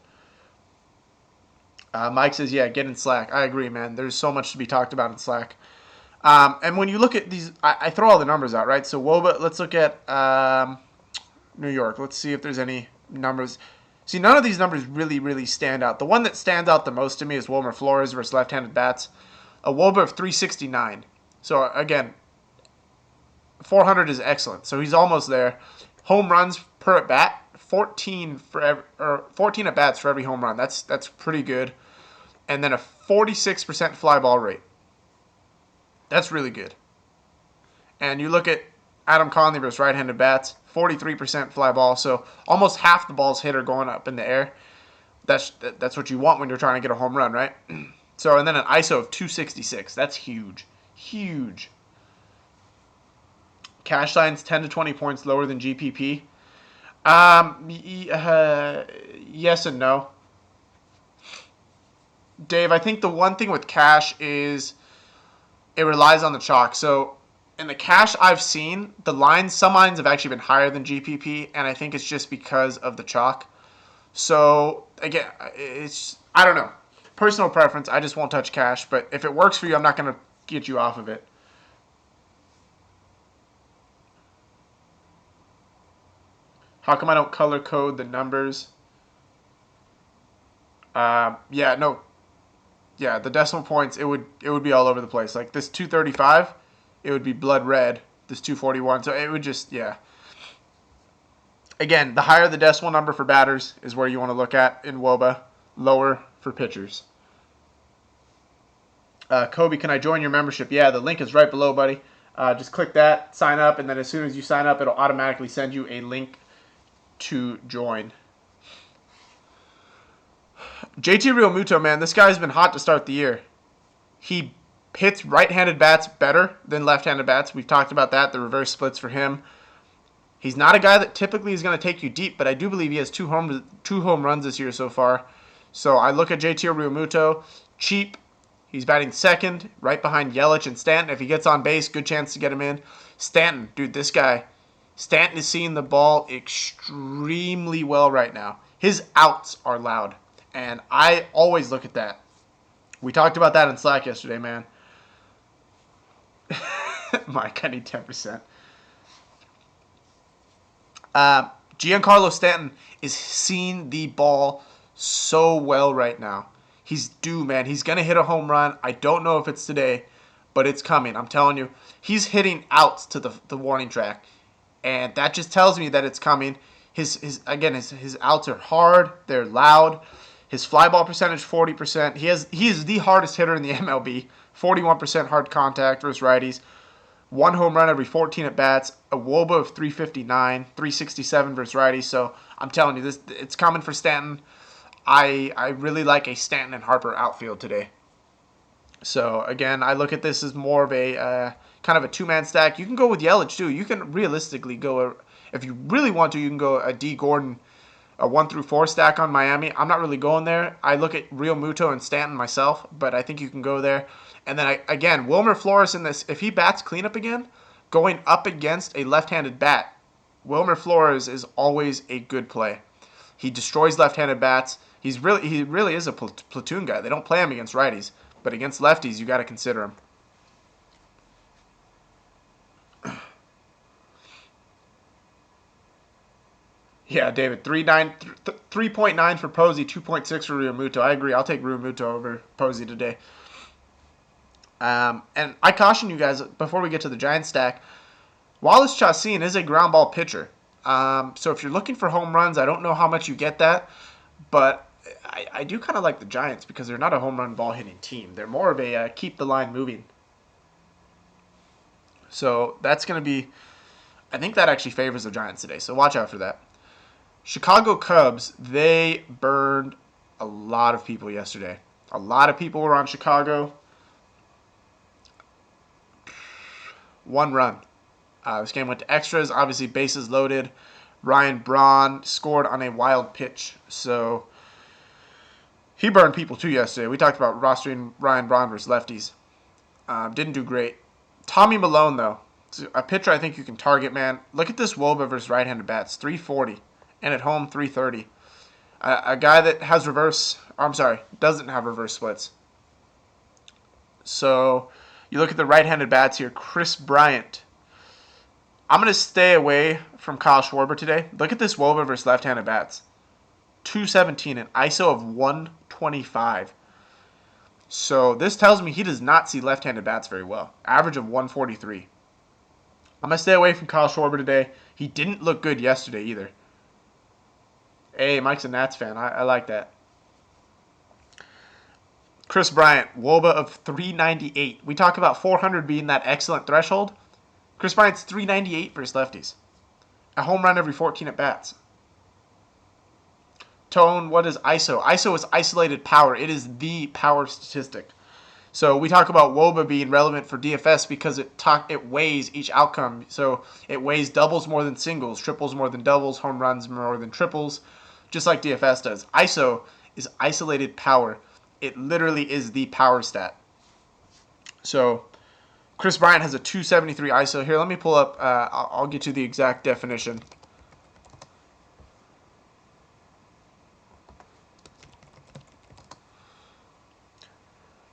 Mike says, "Yeah, get in Slack." I agree, man. There's so much to be talked about in Slack. And when you look at these, I throw all the numbers out, right? So Woba, let's look at New York. Let's see if there's any numbers. See, none of these numbers really, really stand out. The one that stands out the most to me is Wilmer Flores versus left-handed bats. A Woba of 369. So again, 400 is excellent. So he's almost there. Home runs per at bat, 14 for every, or 14 at bats for every home run. That's pretty good. And then a 46% fly ball rate. That's really good. And you look at Adam Conley versus right-handed bats, 43% fly ball. So almost half the balls hit are going up in the air. That's what you want when you're trying to get a home run, right? So and then an ISO of 266. That's huge, huge. Cash line's 10 to 20 points lower than GPP. Yes and no. Dave, I think the one thing with cash is it relies on the chalk. So in the cash I've seen, some lines have actually been higher than GPP, and I think it's just because of the chalk. So again, I don't know. Personal preference, I just won't touch cash, but if it works for you, I'm not going to get you off of it. How come I don't color code the numbers? Yeah, no, yeah, the decimal points it would be all over the place. Like this 235, it would be blood red. This 241, so it would just yeah. Again, the higher the decimal number for batters is where you want to look at in WOBA. Lower for pitchers. Kobe, can I join your membership? Yeah, the link is right below, buddy. Just click that, sign up, and then as soon as you sign up, it'll automatically send you a link to join. JT Realmuto, man, this guy's been hot to start the year. He hits right-handed bats better than left-handed bats. We've talked about that, the reverse splits for him. He's not a guy that typically is going to take you deep, but I do believe he has two home runs this year so far. So I look at JT Realmuto, cheap. He's batting second, right behind Yelich and Stanton. If he gets on base, good chance to get him in. Stanton, dude, this guy. Stanton is seeing the ball extremely well right now. His outs are loud, and I always look at that. We talked about that in Slack yesterday, man. Mike, I need 10%. Giancarlo Stanton is seeing the ball so well right now. He's due, man. He's going to hit a home run. I don't know if it's today, but it's coming. I'm telling you. He's hitting outs to the warning track, and that just tells me that it's coming. His outs are hard. They're loud. His fly ball percentage, 40%. He is the hardest hitter in the MLB. 41% hard contact versus righties. One home run every 14 at bats, a WOBA of 359, 367 versus righties. So I'm telling you, it's coming for Stanton. I really like a Stanton and Harper outfield today. So again, I look at this as more of a kind of a two-man stack. You can go with Yelich too. You can realistically go, if you really want to, you can go a D Gordon, a 1 through 4 stack on Miami. I'm not really going there. I look at Real Muto and Stanton myself, but I think you can go there. And then again, Wilmer Flores in this, if he bats cleanup again, going up against a left-handed bat, Wilmer Flores is always a good play. He destroys left-handed bats. He really is a platoon guy. They don't play him against righties, but against lefties, you got to consider him. Yeah, David, 3.9 for Posey, 2.6 for Realmuto. I agree. I'll take Realmuto over Posey today. And I caution you guys, before we get to the Giants stack, Wallace Chacin is a ground ball pitcher. So if you're looking for home runs, I don't know how much you get that, but I do kind of like the Giants because they're not a home run ball hitting team. They're more of a keep the line moving. So that's going to be, I think that actually favors the Giants today. So watch out for that. Chicago Cubs, they burned a lot of people yesterday. A lot of people were on Chicago. 1 run. This game went to extras. Obviously, bases loaded. Ryan Braun scored on a wild pitch. So he burned people too yesterday. We talked about rostering Ryan Braun versus lefties. Didn't do great. Tommy Milone, though. A pitcher I think you can target, man. Look at this WOBA versus right-handed bats. 340. And at home, 330. A guy that has doesn't have reverse splits. So you look at the right-handed bats here. Chris Bryant. I'm going to stay away from Kyle Schwarber today. Look at this WOBA versus left-handed bats. 217, an ISO of 125. So this tells me he does not see left-handed bats very well. Average of 143. I'm going to stay away from Kyle Schwarber today. He didn't look good yesterday either. Hey, Mike's a Nats fan. I like that. Chris Bryant, WOBA of 398. We talk about 400 being that excellent threshold. Chris Bryant's 398 versus lefties. A home run every 14 at-bats. Tone, what is ISO? ISO is isolated power. It is the power statistic. So we talk about WOBA being relevant for DFS because it weighs each outcome. So it weighs doubles more than singles, triples more than doubles, home runs more than triples, just like DFS does. ISO is isolated power. It literally is the power stat. So Chris Bryant has a 273 ISO. Here, let me pull up. I'll get you the exact definition.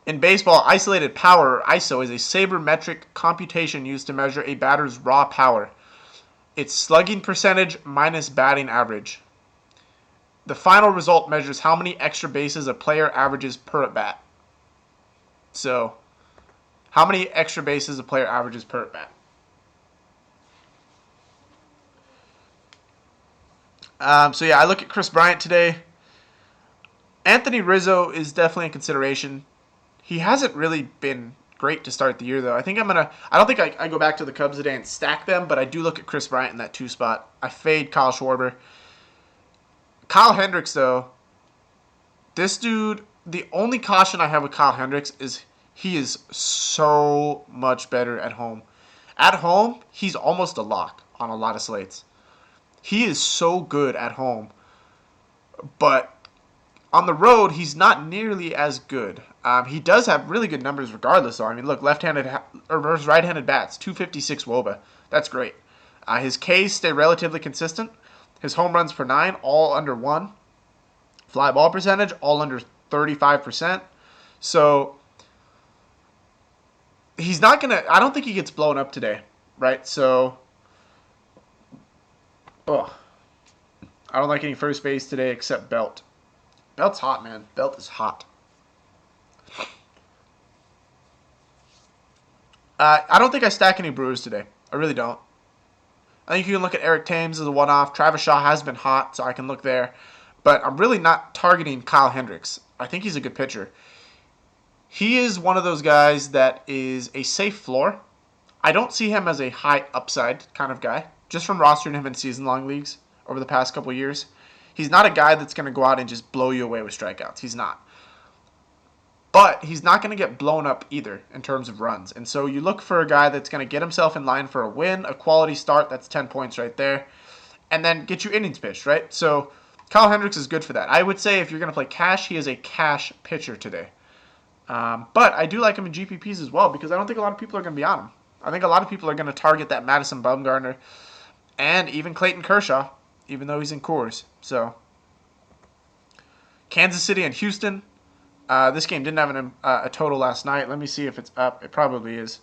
In baseball, isolated power, ISO, is a sabermetric computation used to measure a batter's raw power. It's slugging percentage minus batting average. The final result measures how many extra bases a player averages per at-bat. So, how many extra bases a player averages per at-bat. So yeah, I look at Chris Bryant today. Anthony Rizzo is definitely a consideration. He hasn't really been great to start the year, though. I don't think I go back to the Cubs today and stack them, but I do look at Chris Bryant in that 2 spot. I fade Kyle Schwarber. Kyle Hendricks, though, this dude, the only caution I have with Kyle Hendricks is he is so much better at home. At home, he's almost a lock on a lot of slates. He is so good at home, but on the road, he's not nearly as good. He does have really good numbers regardless, though. I mean, look, left-handed versus right-handed bats, 256 WOBA. That's great. His Ks stay relatively consistent. His home runs per 9, all under 1. Fly ball percentage, all under 35%. So he's not going to – I don't think he gets blown up today, right? So, I don't like any first base today except Belt. Belt's hot, man. Belt is hot. I don't think I stack any Brewers today. I really don't. I think you can look at Eric Thames as a one-off. Travis Shaw has been hot, so I can look there. But I'm really not targeting Kyle Hendricks. I think he's a good pitcher. He is one of those guys that is a safe floor. I don't see him as a high upside kind of guy, just from rostering him in season-long leagues over the past couple years. He's not a guy that's going to go out and just blow you away with strikeouts. He's not. But he's not going to get blown up either in terms of runs. And so you look for a guy that's going to get himself in line for a win, a quality start, that's 10 points right there, and then get you innings pitched, right? So Kyle Hendricks is good for that. I would say if you're going to play cash, he is a cash pitcher today. But I do like him in GPPs as well because I don't think a lot of people are going to be on him. I think a lot of people are going to target that Madison Bumgarner and even Clayton Kershaw, even though he's in Coors. So Kansas City and Houston. This game didn't have a total last night. Let me see if it's up. It probably is.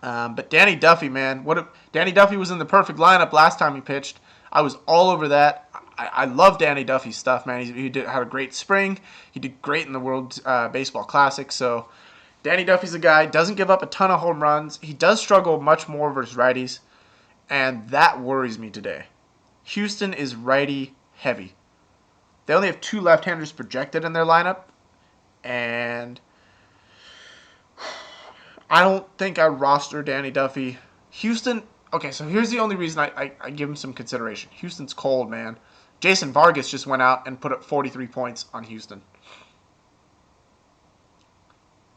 But Danny Duffy, man. Danny Duffy was in the perfect lineup last time he pitched. I was all over that. I love Danny Duffy's stuff, man. He had a great spring. He did great in the World Baseball Classic. So Danny Duffy's a guy. Doesn't give up a ton of home runs. He does struggle much more versus righties. And that worries me today. Houston is righty heavy. They only have 2 left-handers projected in their lineup. And I don't think I roster Danny Duffy. Houston, okay, so here's the only reason I give him some consideration. Houston's cold, man. Jason Vargas just went out and put up 43 points on Houston.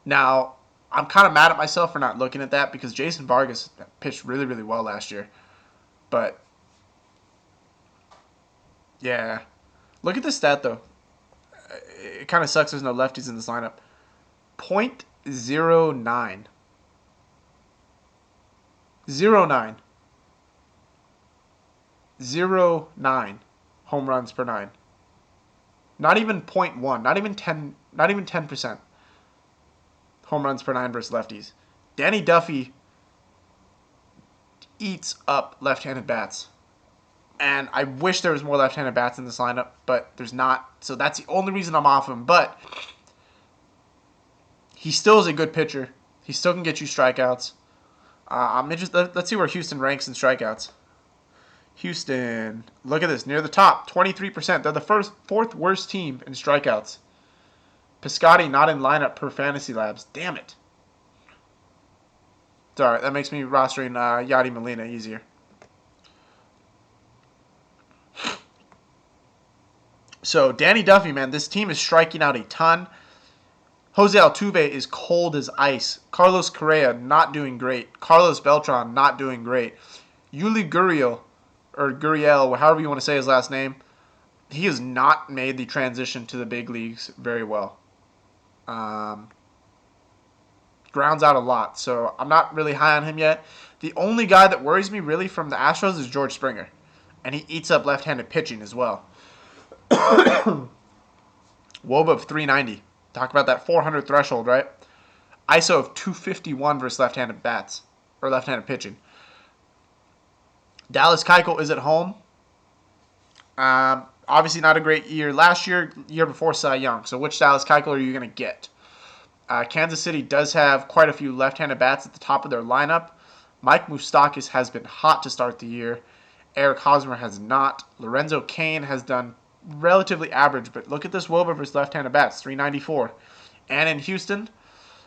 Now, I'm kind of mad at myself for not looking at that because Jason Vargas pitched really, really well last year. But, yeah. Look at this stat, though. It kind of sucks there's no lefties in this lineup. .09. 0.9. 0.9 home runs per 9. Not even .1. Not even 10. Not even 10% home runs per 9 versus lefties. Danny Duffy eats up left-handed bats. And I wish there was more left-handed bats in this lineup, but there's not. So that's the only reason I'm off him. But he still is a good pitcher. He still can get you strikeouts. I'm interested. Let's see where Houston ranks in strikeouts. Houston, look at this, near the top, 23%. They're the fourth worst team in strikeouts. Piscotty not in lineup per Fantasy Labs. Damn it. Sorry, that makes me rostering Yadi Molina easier. So, Danny Duffy, man, this team is striking out a ton. Jose Altuve is cold as ice. Carlos Correa, not doing great. Carlos Beltran, not doing great. Yuli Gurriel, or Gurriel, however you want to say his last name, he has not made the transition to the big leagues very well. Grounds out a lot, so I'm not really high on him yet. The only guy that worries me really from the Astros is George Springer, and he eats up left-handed pitching as well. WOBA of 390. Talk about that 400 threshold, right? ISO of 251 versus left-handed bats, or left-handed pitching. Dallas Keuchel is at home. Obviously not a great year last year, year before Cy Young. So which Dallas Keuchel are you going to get? Kansas City does have quite a few left-handed bats at the top of their lineup. Mike Moustakas has been hot to start the year. Eric Hosmer has not. Lorenzo Cain has done relatively average, but look at this WOBA versus left-handed bats, 394. And in Houston,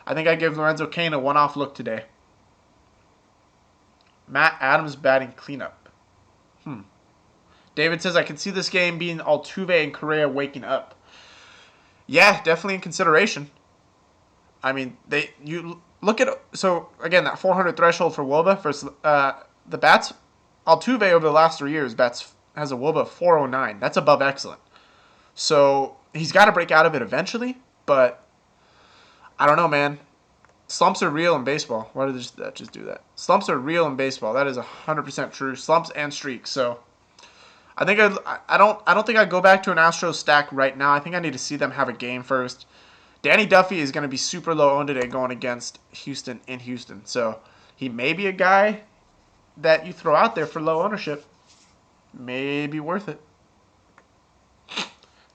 I think I give Lorenzo Cain a one-off look today. Matt Adams batting cleanup. David says, I can see this game being Altuve and Correa waking up. Yeah, definitely in consideration. I mean, you look at, so again, that 400 threshold for WOBA versus the bats. Altuve over the last 3 years has a WOBA of 409. That's above excellent. So he's got to break out of it eventually, but I don't know, man. Slumps are real in baseball. Why did that just do that? Slumps are real in baseball. That is 100% true. Slumps and streaks. So I think I don't think I'd go back to an Astros stack right now. I think I need to see them have a game first. Danny Duffy is going to be super low owned today going against Houston in Houston. So he may be a guy that you throw out there for low ownership. May be worth it.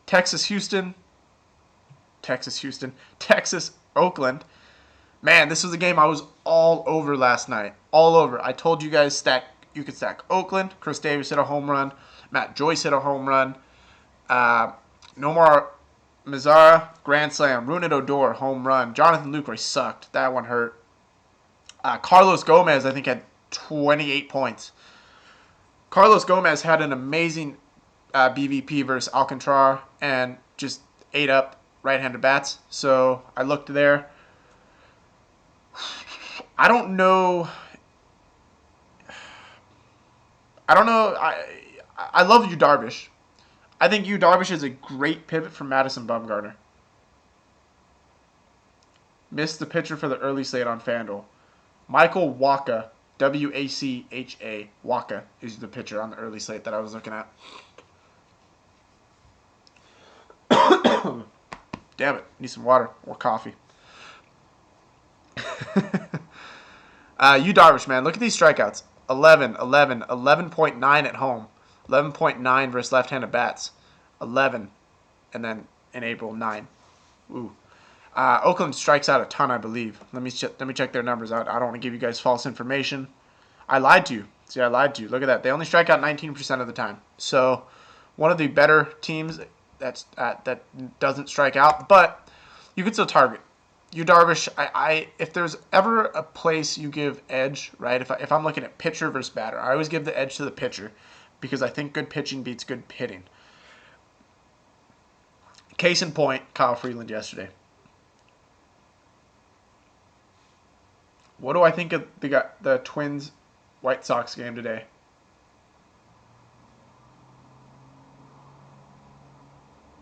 Texas, Oakland. Man, this was a game I was all over last night. All over. I told you guys you could stack Oakland. Chris Davis hit a home run. Matt Joyce hit a home run. Nomar Mazara, grand slam. Rougned Odor, home run. Jonathan Lucroy sucked. That one hurt. Carlos Gomez, I think, had 28 points. Carlos Gomez had an amazing BVP versus Alcantara and just ate up right-handed bats. So I looked there. I don't know. I love Yu Darvish. I think Yu Darvish is a great pivot from Madison Bumgarner. Missed the pitcher for the early slate on FanDuel. Michael Wacha, W-A-C-H-A. Wacha is the pitcher on the early slate that I was looking at. Damn it. Need some water or coffee. Yu Darvish, man. Look at these strikeouts. 11, 11, 11.9 at home. 11.9 versus left-handed bats. 11. And then in April, 9. Ooh. Oakland strikes out a ton, I believe. Let me check their numbers out. I don't want to give you guys false information. I lied to you. See, I lied to you. Look at that. They only strike out 19% of the time. So, one of the better teams that doesn't strike out, but you can still target. You Darvish, if there's ever a place you give edge, right? If I'm looking at pitcher versus batter, I always give the edge to the pitcher because I think good pitching beats good hitting. Case in point, Kyle Freeland yesterday. What do I think of the Twins White Sox game today?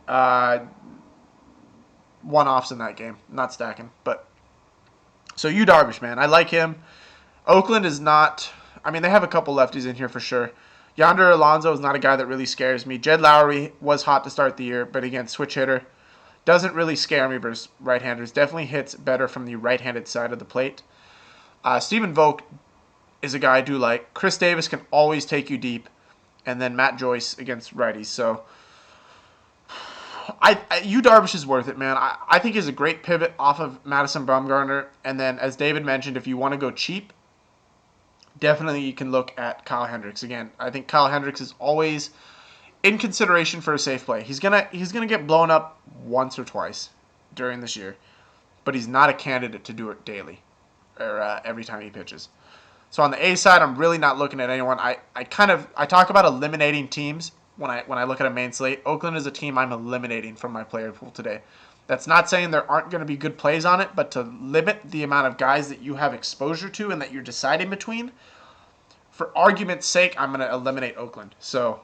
Uh, One-offs in that game, not stacking, but so you Darvish, man, I like him. Oakland is not. I mean, they have a couple lefties in here for sure. Yonder Alonso is not a guy that really scares me. Jed Lowry was hot to start the year, but again, switch hitter. Doesn't really scare me versus right-handers. Definitely hits better from the right-handed side of the plate. Stephen Vogt is a guy I do like. Chris Davis can always take you deep. And then Matt Joyce against righties. So, you Darvish is worth it, man. I think he's a great pivot off of Madison Bumgarner. And then, as David mentioned, if you want to go cheap, definitely you can look at Kyle Hendricks. Again, I think Kyle Hendricks is always in consideration for a safe play. He's gonna get blown up once or twice during this year, but he's not a candidate to do it daily or every time he pitches. So on the A side, I'm really not looking at anyone. I talk about eliminating teams when I look at a main slate. Oakland is a team I'm eliminating from my player pool today. That's not saying there aren't going to be good plays on it, but to limit the amount of guys that you have exposure to and that you're deciding between, for argument's sake, I'm going to eliminate Oakland. So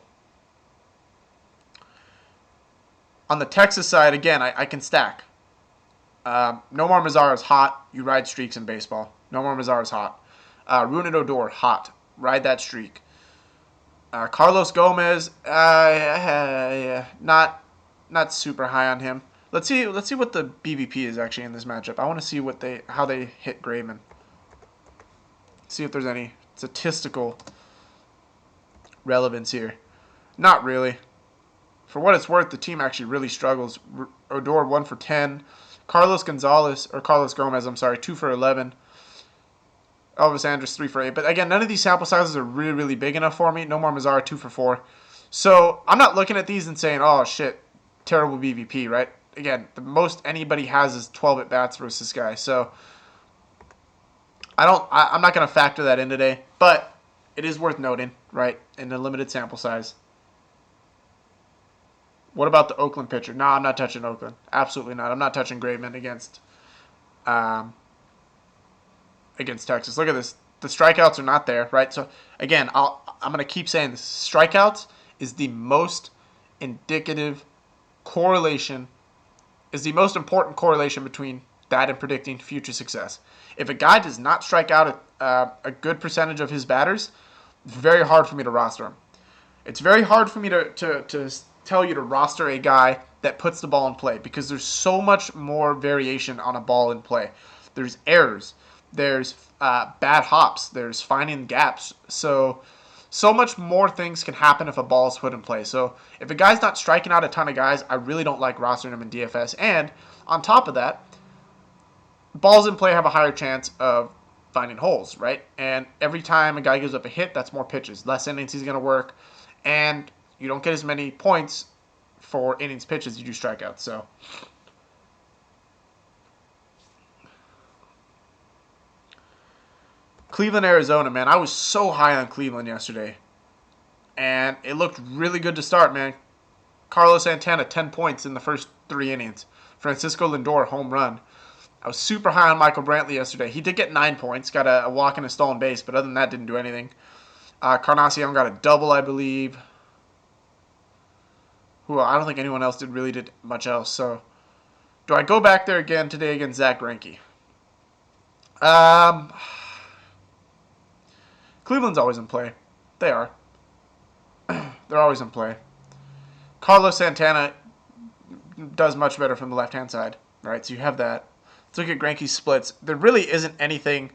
on the Texas side, again, I can stack. Nomar Mazara is hot. You ride streaks in baseball. Nomar Mazara is hot. Rougned Odor, hot. Ride that streak. Carlos Gomez, not super high on him. Let's see what the BVP is actually in this matchup. I want to see how they hit Graveman. See if there's any statistical relevance here. Not really. For what it's worth, the team actually really struggles. Odor 1 for 10. Carlos Gomez, 2 for 11. Elvis Andrus 3 for 8. But again, none of these sample sizes are really, really big enough for me. Nomar Mazara 2 for 4. So I'm not looking at these and saying, oh shit, terrible BVP, right? Again, the most anybody has is 12 at bats versus this guy. So I'm not going to factor that in today, but it is worth noting, right? In a limited sample size. What about the Oakland pitcher? No, I'm not touching Oakland. Absolutely not. I'm not touching Graveman against Texas. Look at this. The strikeouts are not there, right? So, again, I'm going to keep saying this. Strikeouts is the most indicative correlation, is the most important correlation between that and predicting future success. If a guy does not strike out a good percentage of his batters, it's very hard for me to roster him. It's very hard for me to tell you to roster a guy that puts the ball in play because there's so much more variation on a ball in play. There's errors. There's bad hops. There's finding gaps. So much more things can happen if a ball is put in play. So if a guy's not striking out a ton of guys, I really don't like rostering him in DFS. And on top of that, balls in play have a higher chance of finding holes, right? And every time a guy gives up a hit, that's more pitches. Less innings he's going to work. And you don't get as many points for innings pitched as you do strikeouts. So Cleveland, Arizona, man. I was so high on Cleveland yesterday. And it looked really good to start, man. Carlos Santana, 10 points in the first 3 innings. Francisco Lindor, home run. I was super high on Michael Brantley yesterday. He did get 9 points, got a walk and a stolen base, but other than that, didn't do anything. Carnacion got a double, I believe. I don't think anyone else did much else. So, do I go back there again today against Zach Greinke? Cleveland's always in play. They are. They're always in play. Carlos Santana does much better from the left-hand side, right? So you have that. Let's look at Greinke's splits. There really isn't anything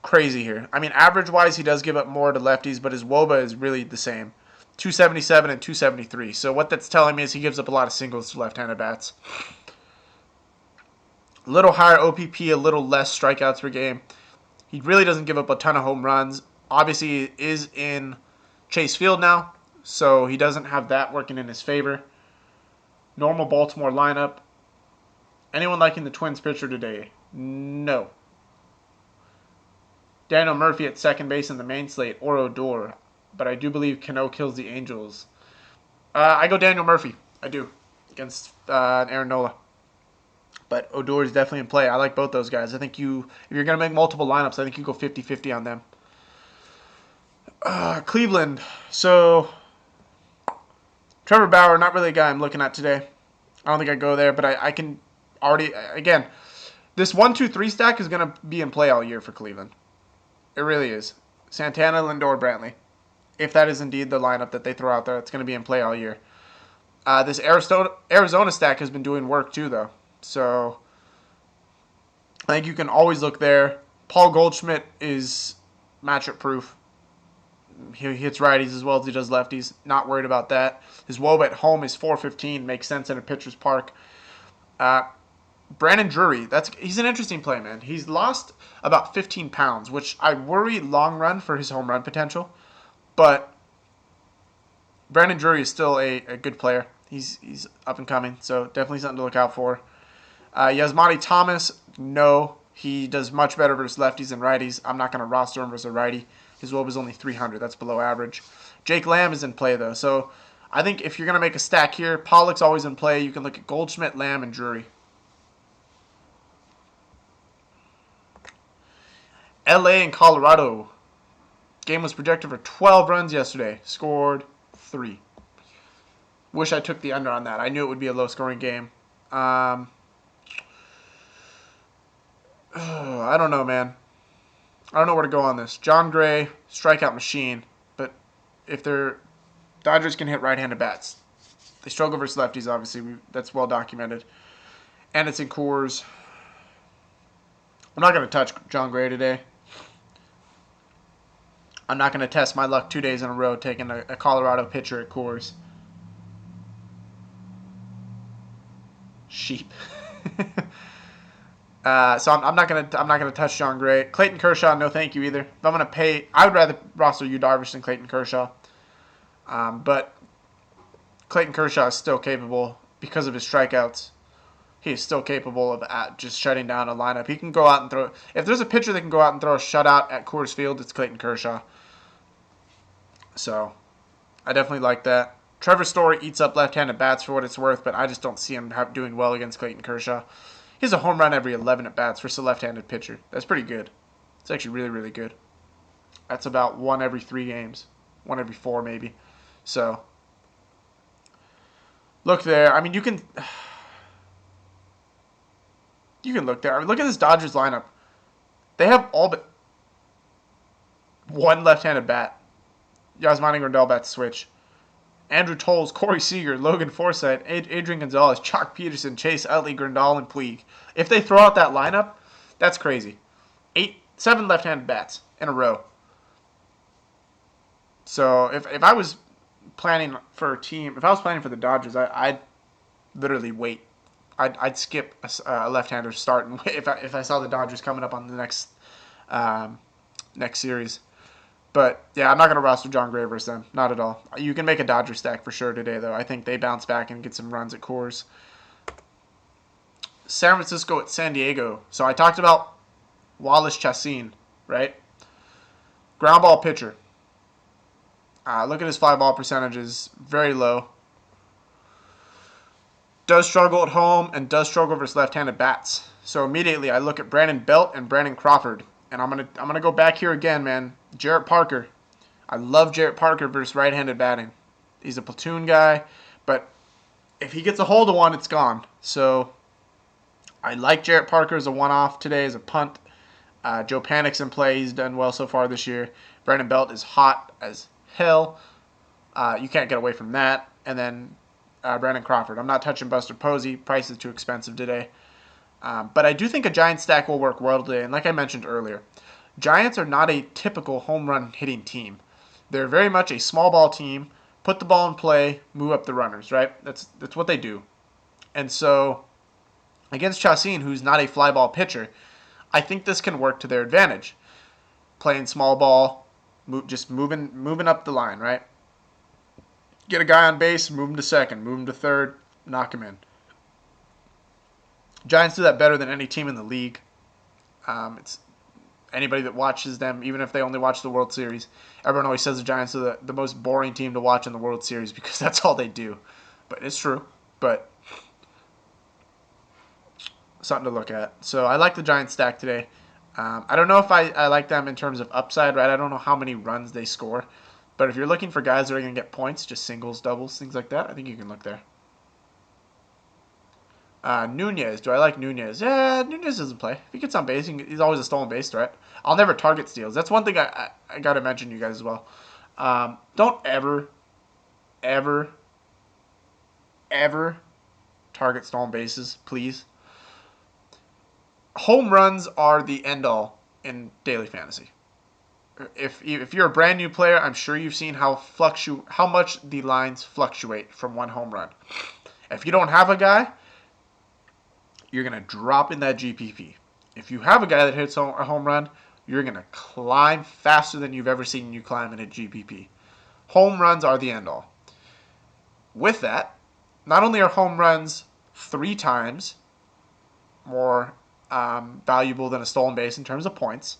crazy here. I mean, average-wise, he does give up more to lefties, but his WOBA is really the same. 277 and 273. So what that's telling me is he gives up a lot of singles to left-handed bats. A little higher OPP, a little less strikeouts per game. He really doesn't give up a ton of home runs. Obviously, he is in Chase Field now, so he doesn't have that working in his favor. Normal Baltimore lineup. Anyone liking the Twins pitcher today? No. Daniel Murphy at second base in the main slate, or Odor. But I do believe Cano kills the Angels. I go Daniel Murphy. I do. Against Aaron Nola. But Odor is definitely in play. I like both those guys. I think if you're going to make multiple lineups, I think you go 50-50 on them. Cleveland. So, Trevor Bauer, not really a guy I'm looking at today. I don't think I go there, but I can already, again, this 1-2-3 stack is going to be in play all year for Cleveland. It really is. Santana, Lindor, Brantley. If that is indeed the lineup that they throw out there, it's going to be in play all year. This Arizona stack has been doing work too, though. So I think you can always look there. Paul Goldschmidt is matchup proof. He hits righties as well as he does lefties. Not worried about that. His WOBA at home is 415. Makes sense in a pitcher's park. Brandon Drury, he's an interesting play, man. He's lost about 15 pounds, which I worry long run for his home run potential. But Brandon Drury is still a good player. He's up and coming, so definitely something to look out for. Yasmani Thomas, no. He does much better versus lefties and righties. I'm not going to roster him versus a righty. His WOBA is only 300. That's below average. Jake Lamb is in play, though. So I think if you're going to make a stack here, Pollock's always in play. You can look at Goldschmidt, Lamb, and Drury. LA and Colorado. Game was projected for 12 runs yesterday. Scored 3. Wish I took the under on that. I knew it would be a low-scoring game. I don't know, man. I don't know where to go on this. John Gray, strikeout machine. But if they're... Dodgers can hit right-handed bats. They struggle versus lefties, obviously. That's well documented. And it's in Coors. I'm not going to touch John Gray today. I'm not going to test my luck 2 days in a row taking a Colorado pitcher at Coors. Sheep. So I'm not gonna touch John Gray. Clayton Kershaw, no thank you either. If I'm gonna pay, I would rather roster Yu Darvish than Clayton Kershaw. But Clayton Kershaw is still capable because of his strikeouts. He is still capable of just shutting down a lineup. He can go out and throw. If there's a pitcher that can go out and throw a shutout at Coors Field, it's Clayton Kershaw. So I definitely like that. Trevor Story eats up left-handed bats for what it's worth, but I just don't see him doing well against Clayton Kershaw. He has a home run every 11 at-bats for a left-handed pitcher. That's pretty good. It's actually really, really good. That's about 1 every 3 games. 1 every 4, maybe. So, look there. I mean, you can look there. I mean, look at this Dodgers lineup. They have all but 1 left-handed bat. Yasmani Grandal bats switch. Andrew Tolles, Corey Seager, Logan Forsythe, Adrian Gonzalez, Chalk Peterson, Chase Utley, Grandal, and Puig. If they throw out that lineup, that's crazy. 7 left-handed bats in a row. So if I was planning for a team, if I was planning for the Dodgers, I'd literally wait. I'd skip a left-hander start if I saw the Dodgers coming up on the next series. But, yeah, I'm not going to roster John Gray versus them. Not at all. You can make a Dodger stack for sure today, though. I think they bounce back and get some runs at Coors. San Francisco at San Diego. So I talked about Wallace Chassin, right? Ground ball pitcher. Look at his fly ball percentages. Very low. Does struggle at home and does struggle versus left-handed bats. So immediately I look at Brandon Belt and Brandon Crawford. And I'm gonna go back here again, man. Jarrett Parker. I love Jarrett Parker versus right-handed batting. He's a platoon guy, but if he gets a hold of one, it's gone. So I like Jarrett Parker as a one-off today, as a punt. Joe Panic's in play. He's done well so far this year. Brandon Belt is hot as hell. You can't get away from that. And then Brandon Crawford. I'm not touching Buster Posey. Price is too expensive today. But I do think a Giants stack will work well today. And like I mentioned earlier, Giants are not a typical home run hitting team. They're very much a small ball team. Put the ball in play, move up the runners, right? That's what they do. And so against Chassin, who's not a fly ball pitcher, I think this can work to their advantage. Playing small ball, just moving up the line, right? Get a guy on base, move him to second, move him to third, knock him in. Giants do that better than any team in the league. It's anybody that watches them, even if they only watch the World Series, everyone always says the Giants are the most boring team to watch in the World Series because that's all they do. But it's true. But something to look at. So I like the Giants stack today. I don't know if I like them in terms of upside, right? I don't know how many runs they score. But if you're looking for guys that are going to get points, just singles, doubles, things like that, I think you can look there. Nunez. Do I like Nunez? Yeah, Nunez doesn't play. If he gets on base, he's always a stolen base threat. I'll never target steals. That's one thing I got to mention to you guys as well. Don't ever target stolen bases, please. Home runs are the end-all in daily fantasy. If you're a brand new player, I'm sure you've seen how much the lines fluctuate from one home run. If you don't have a guy, you're going to drop in that GPP. If you have a guy that hits a home run, you're going to climb faster than you've ever seen you climb in a GPP. Home runs are the end-all. With that, not only are home runs 3 times more valuable than a stolen base in terms of points,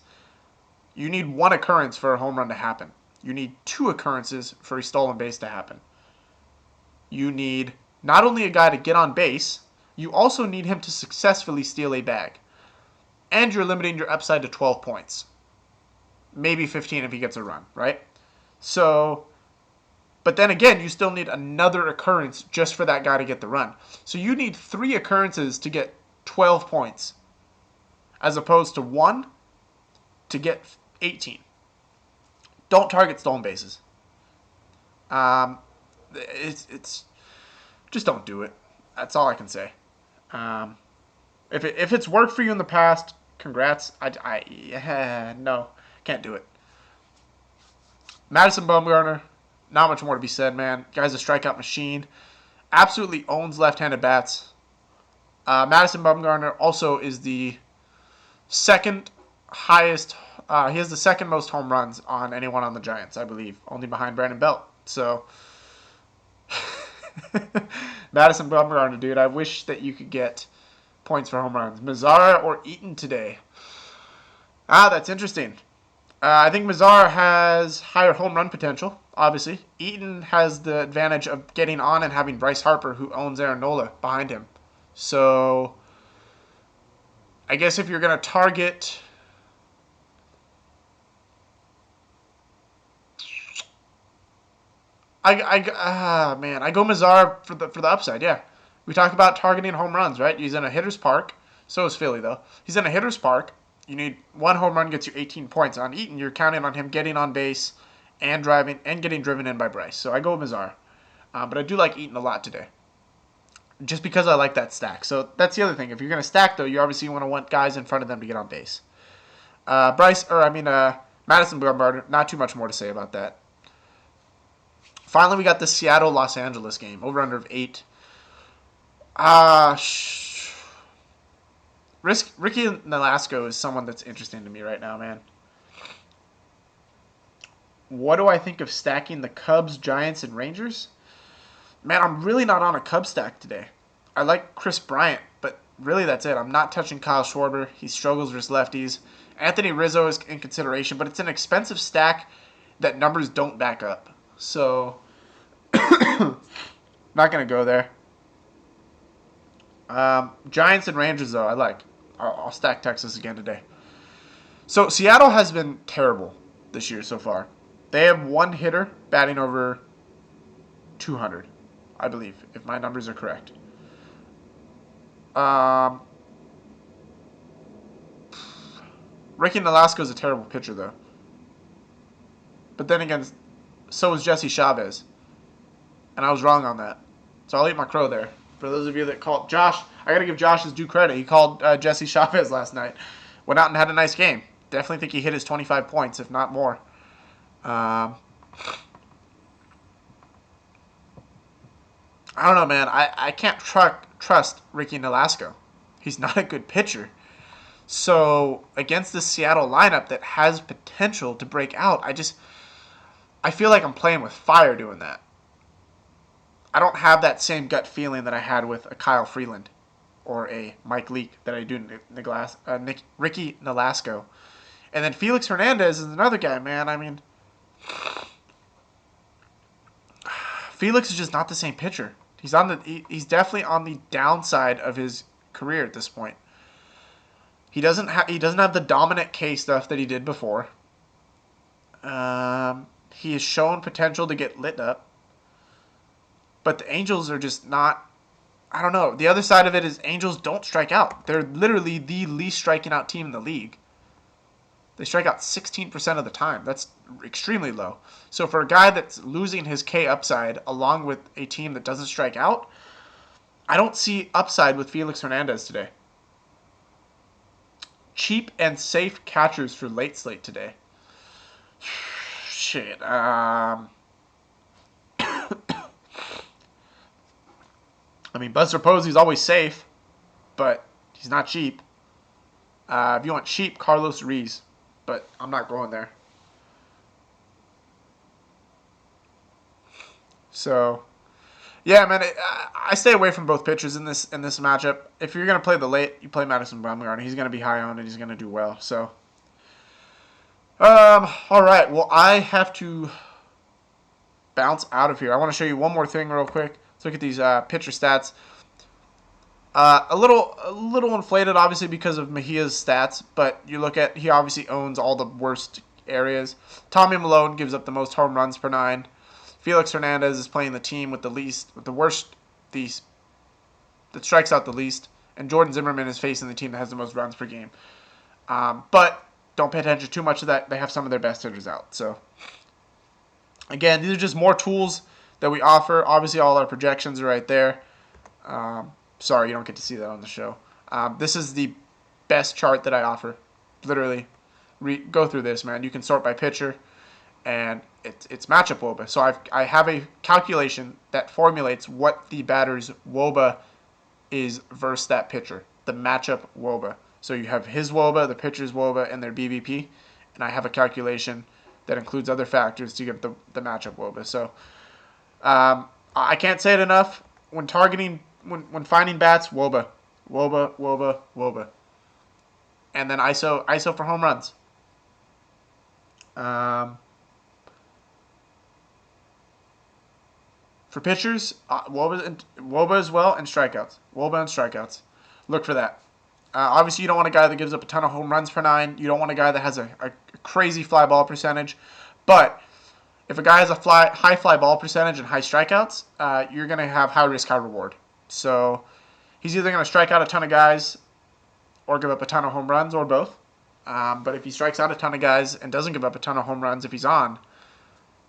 you need 1 occurrence for a home run to happen. You need 2 occurrences for a stolen base to happen. You need not only a guy to get on base, you also need him to successfully steal a bag. And you're limiting your upside to 12 points. Maybe 15 if he gets a run, right? So, but then again, you still need another occurrence just for that guy to get the run. So you need 3 occurrences to get 12 points, as opposed to 1 to get 18. Don't target stolen bases. It's just don't do it. That's all I can say. If it's worked for you in the past, congrats. No, can't do it. Madison Bumgarner, not much more to be said, man. Guy's a strikeout machine. Absolutely owns left-handed bats. Madison Bumgarner also is the second highest. He has the second most home runs on anyone on the Giants, I believe, only behind Brandon Belt. So, Madison Bumgarner, dude, I wish that you could get points for home runs. Mazzara or Eaton today? That's interesting. I think Mazzara has higher home run potential, obviously. Eaton has the advantage of getting on and having Bryce Harper, who owns Aaron Nola, behind him. So, I guess if you're going to target... I go Mazzara for the upside, yeah. We talk about targeting home runs, right? He's in a hitter's park. So is Philly, though. He's in a hitter's park. You need 1 home run gets you 18 points. On Eaton, you're counting on him getting on base and driving and getting driven in by Bryce. So I go with Mazzara. But I do like Eaton a lot today, just because I like that stack. So that's the other thing. If you're going to stack, though, you obviously want guys in front of them to get on base. Madison Bumgarner, not too much more to say about that. Finally, we got the Seattle-Los Angeles game. Over-under of 8. Ricky Nolasco is someone that's interesting to me right now, man. What do I think of stacking the Cubs, Giants, and Rangers? Man, I'm really not on a Cubs stack today. I like Chris Bryant, but really that's it. I'm not touching Kyle Schwarber. He struggles versus lefties. Anthony Rizzo is in consideration, but it's an expensive stack that numbers don't back up. So, not going to go there. Giants and Rangers, though, I like. I'll stack Texas again today. So, Seattle has been terrible this year so far. They have 1 hitter batting over 200, I believe, if my numbers are correct. Ricky Nolasco is a terrible pitcher, though. But then again, so is Jesse Chavez. And I was wrong on that. So I'll eat my crow there. For those of you that called Josh, I got to give Josh his due credit. He called Jesse Chavez last night. Went out and had a nice game. Definitely think he hit his 25 points, if not more. I don't know, man. I can't trust Ricky Nolasco. He's not a good pitcher. So, against the Seattle lineup that has potential to break out, I feel like I'm playing with fire doing that. I don't have that same gut feeling that I had with a Kyle Freeland or a Mike Leake that I do Ricky Nolasco. And then Felix Hernandez is another guy, man. I mean, Felix is just not the same pitcher. He's definitely on the downside of his career at this point. He doesn't have the dominant K stuff that he did before. He has shown potential to get lit up, but the Angels are just not. I don't know. The other side of it is Angels don't strike out. They're literally the least striking out team in the league. They strike out 16% of the time. That's extremely low. So for a guy that's losing his K upside along with a team that doesn't strike out, I don't see upside with Felix Hernandez today. Cheap and safe catchers for late slate today. Shit. I mean, Buster Posey's always safe, but he's not cheap. If you want cheap, Carlos Ruiz, but I'm not going there. So, yeah, man, I stay away from both pitchers in this matchup. If you're gonna play the late, you play Madison Bumgarner. He's gonna be high on and he's gonna do well. So, all right. Well, I have to bounce out of here. I want to show you one more thing real quick. Let's look at these pitcher stats. A little inflated, obviously, because of Mejia's stats, but you look at, he obviously owns all the worst areas. Tommy Malone gives up the most home runs per 9. Felix Hernandez is playing the team with the worst, that strikes out the least, and Jordan Zimmerman is facing the team that has the most runs per game. But don't pay attention too much to that. They have some of their best hitters out. So, again, these are just more tools that we offer. Obviously, all our projections are right there. Sorry, you don't get to see that on the show. This is the best chart that I offer. Literally, go through this, man. You can sort by pitcher, and it's matchup WOBA. So I have a calculation that formulates what the batter's WOBA is versus that pitcher, the matchup WOBA. So you have his WOBA, the pitcher's WOBA, and their BVP, and I have a calculation that includes other factors to give the matchup WOBA. So I can't say it enough. When targeting, when finding bats, WOBA, WOBA, WOBA, WOBA, and then ISO for home runs. For pitchers, WOBA as well, and strikeouts. WOBA and strikeouts. Look for that. Obviously, you don't want a guy that gives up a ton of home runs per 9. You don't want a guy that has a crazy fly ball percentage. But if a guy has a high fly ball percentage and high strikeouts, you're going to have high risk, high reward. So he's either going to strike out a ton of guys or give up a ton of home runs, or both. But if he strikes out a ton of guys and doesn't give up a ton of home runs if he's on,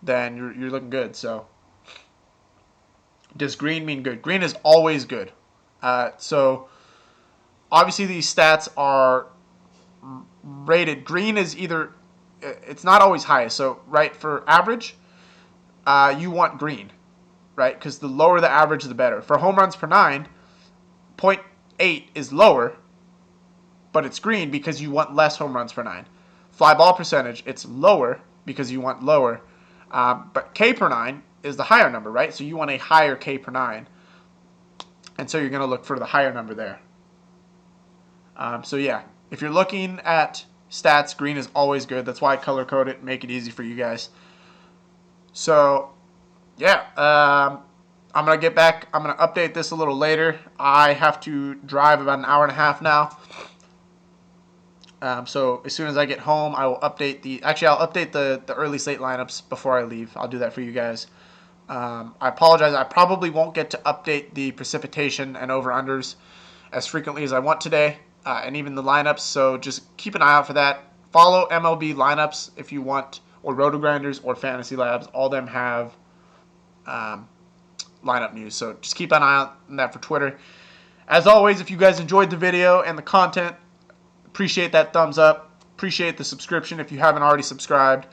then you're looking good. So does green mean good? Green is always good. So obviously these stats are rated. Green is it's not always highest. So right, for average, you want green, right? Because the lower the average, the better. For home runs per 9, 0.8 is lower, but it's green because you want less home runs per 9. Fly ball percentage, it's lower because you want lower. But K per 9 is the higher number, right? So you want a higher K per 9. And so you're going to look for the higher number there. So yeah, if you're looking at stats, green is always good. That's why I color code it, make it easy for you guys. So yeah, I'm going to get back. I'm going to update this a little later. I have to drive about an hour and a half now. So as soon as I get home, I will update I'll update the early slate lineups before I leave. I'll do that for you guys. I apologize. I probably won't get to update the precipitation and over-unders as frequently as I want today, and even the lineups. So just keep an eye out for that. Follow MLB lineups if you want, or Roto-Grinders or Fantasy Labs. All of them have lineup news. So just keep an eye out on that for Twitter. As always, if you guys enjoyed the video and the content, appreciate that thumbs up. Appreciate the subscription if you haven't already subscribed.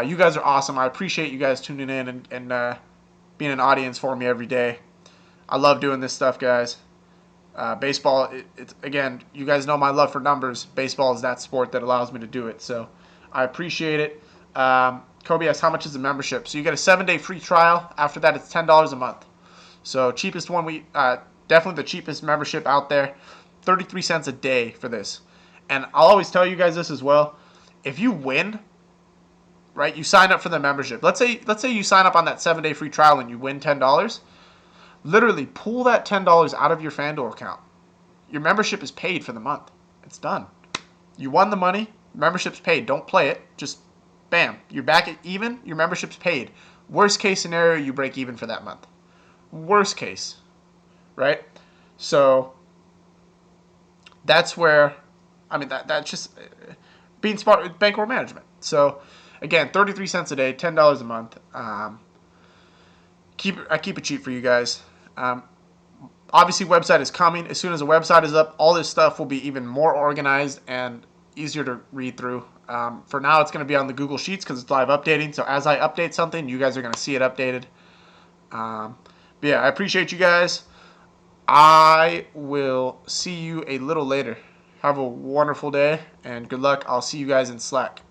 You guys are awesome. I appreciate you guys tuning in and being an audience for me every day. I love doing this stuff, guys. Baseball, it's again, you guys know my love for numbers. Baseball is that sport that allows me to do it. So I appreciate it. Kobe asks, how much is the membership? So you get a 7-day free trial. After that, it's $10 a month. So cheapest one Definitely the cheapest membership out there. 33 cents a day for this. And I'll always tell you guys this as well. If you win, right, you sign up for the membership. Let's say you sign up on that 7-day free trial and you win $10. Literally pull that $10 out of your FanDuel account. Your membership is paid for the month. It's done. You won the money. Membership's paid. Don't play it. Just bam. You're back at even. Your membership's paid. Worst case scenario, you break even for that month. Worst case, right? So that's where, I mean, that's just being smart with bankroll management. So again, 33 cents a day, $10 a month. I keep it cheap for you guys. Obviously, website is coming. As soon as the website is up, all this stuff will be even more organized and easier to read through. For now, it's going to be on the Google Sheets because it's live updating. So as I update something, you guys are going to see it updated. But yeah, I appreciate you guys. I will see you a little later. Have a wonderful day and good luck. I'll see you guys in Slack.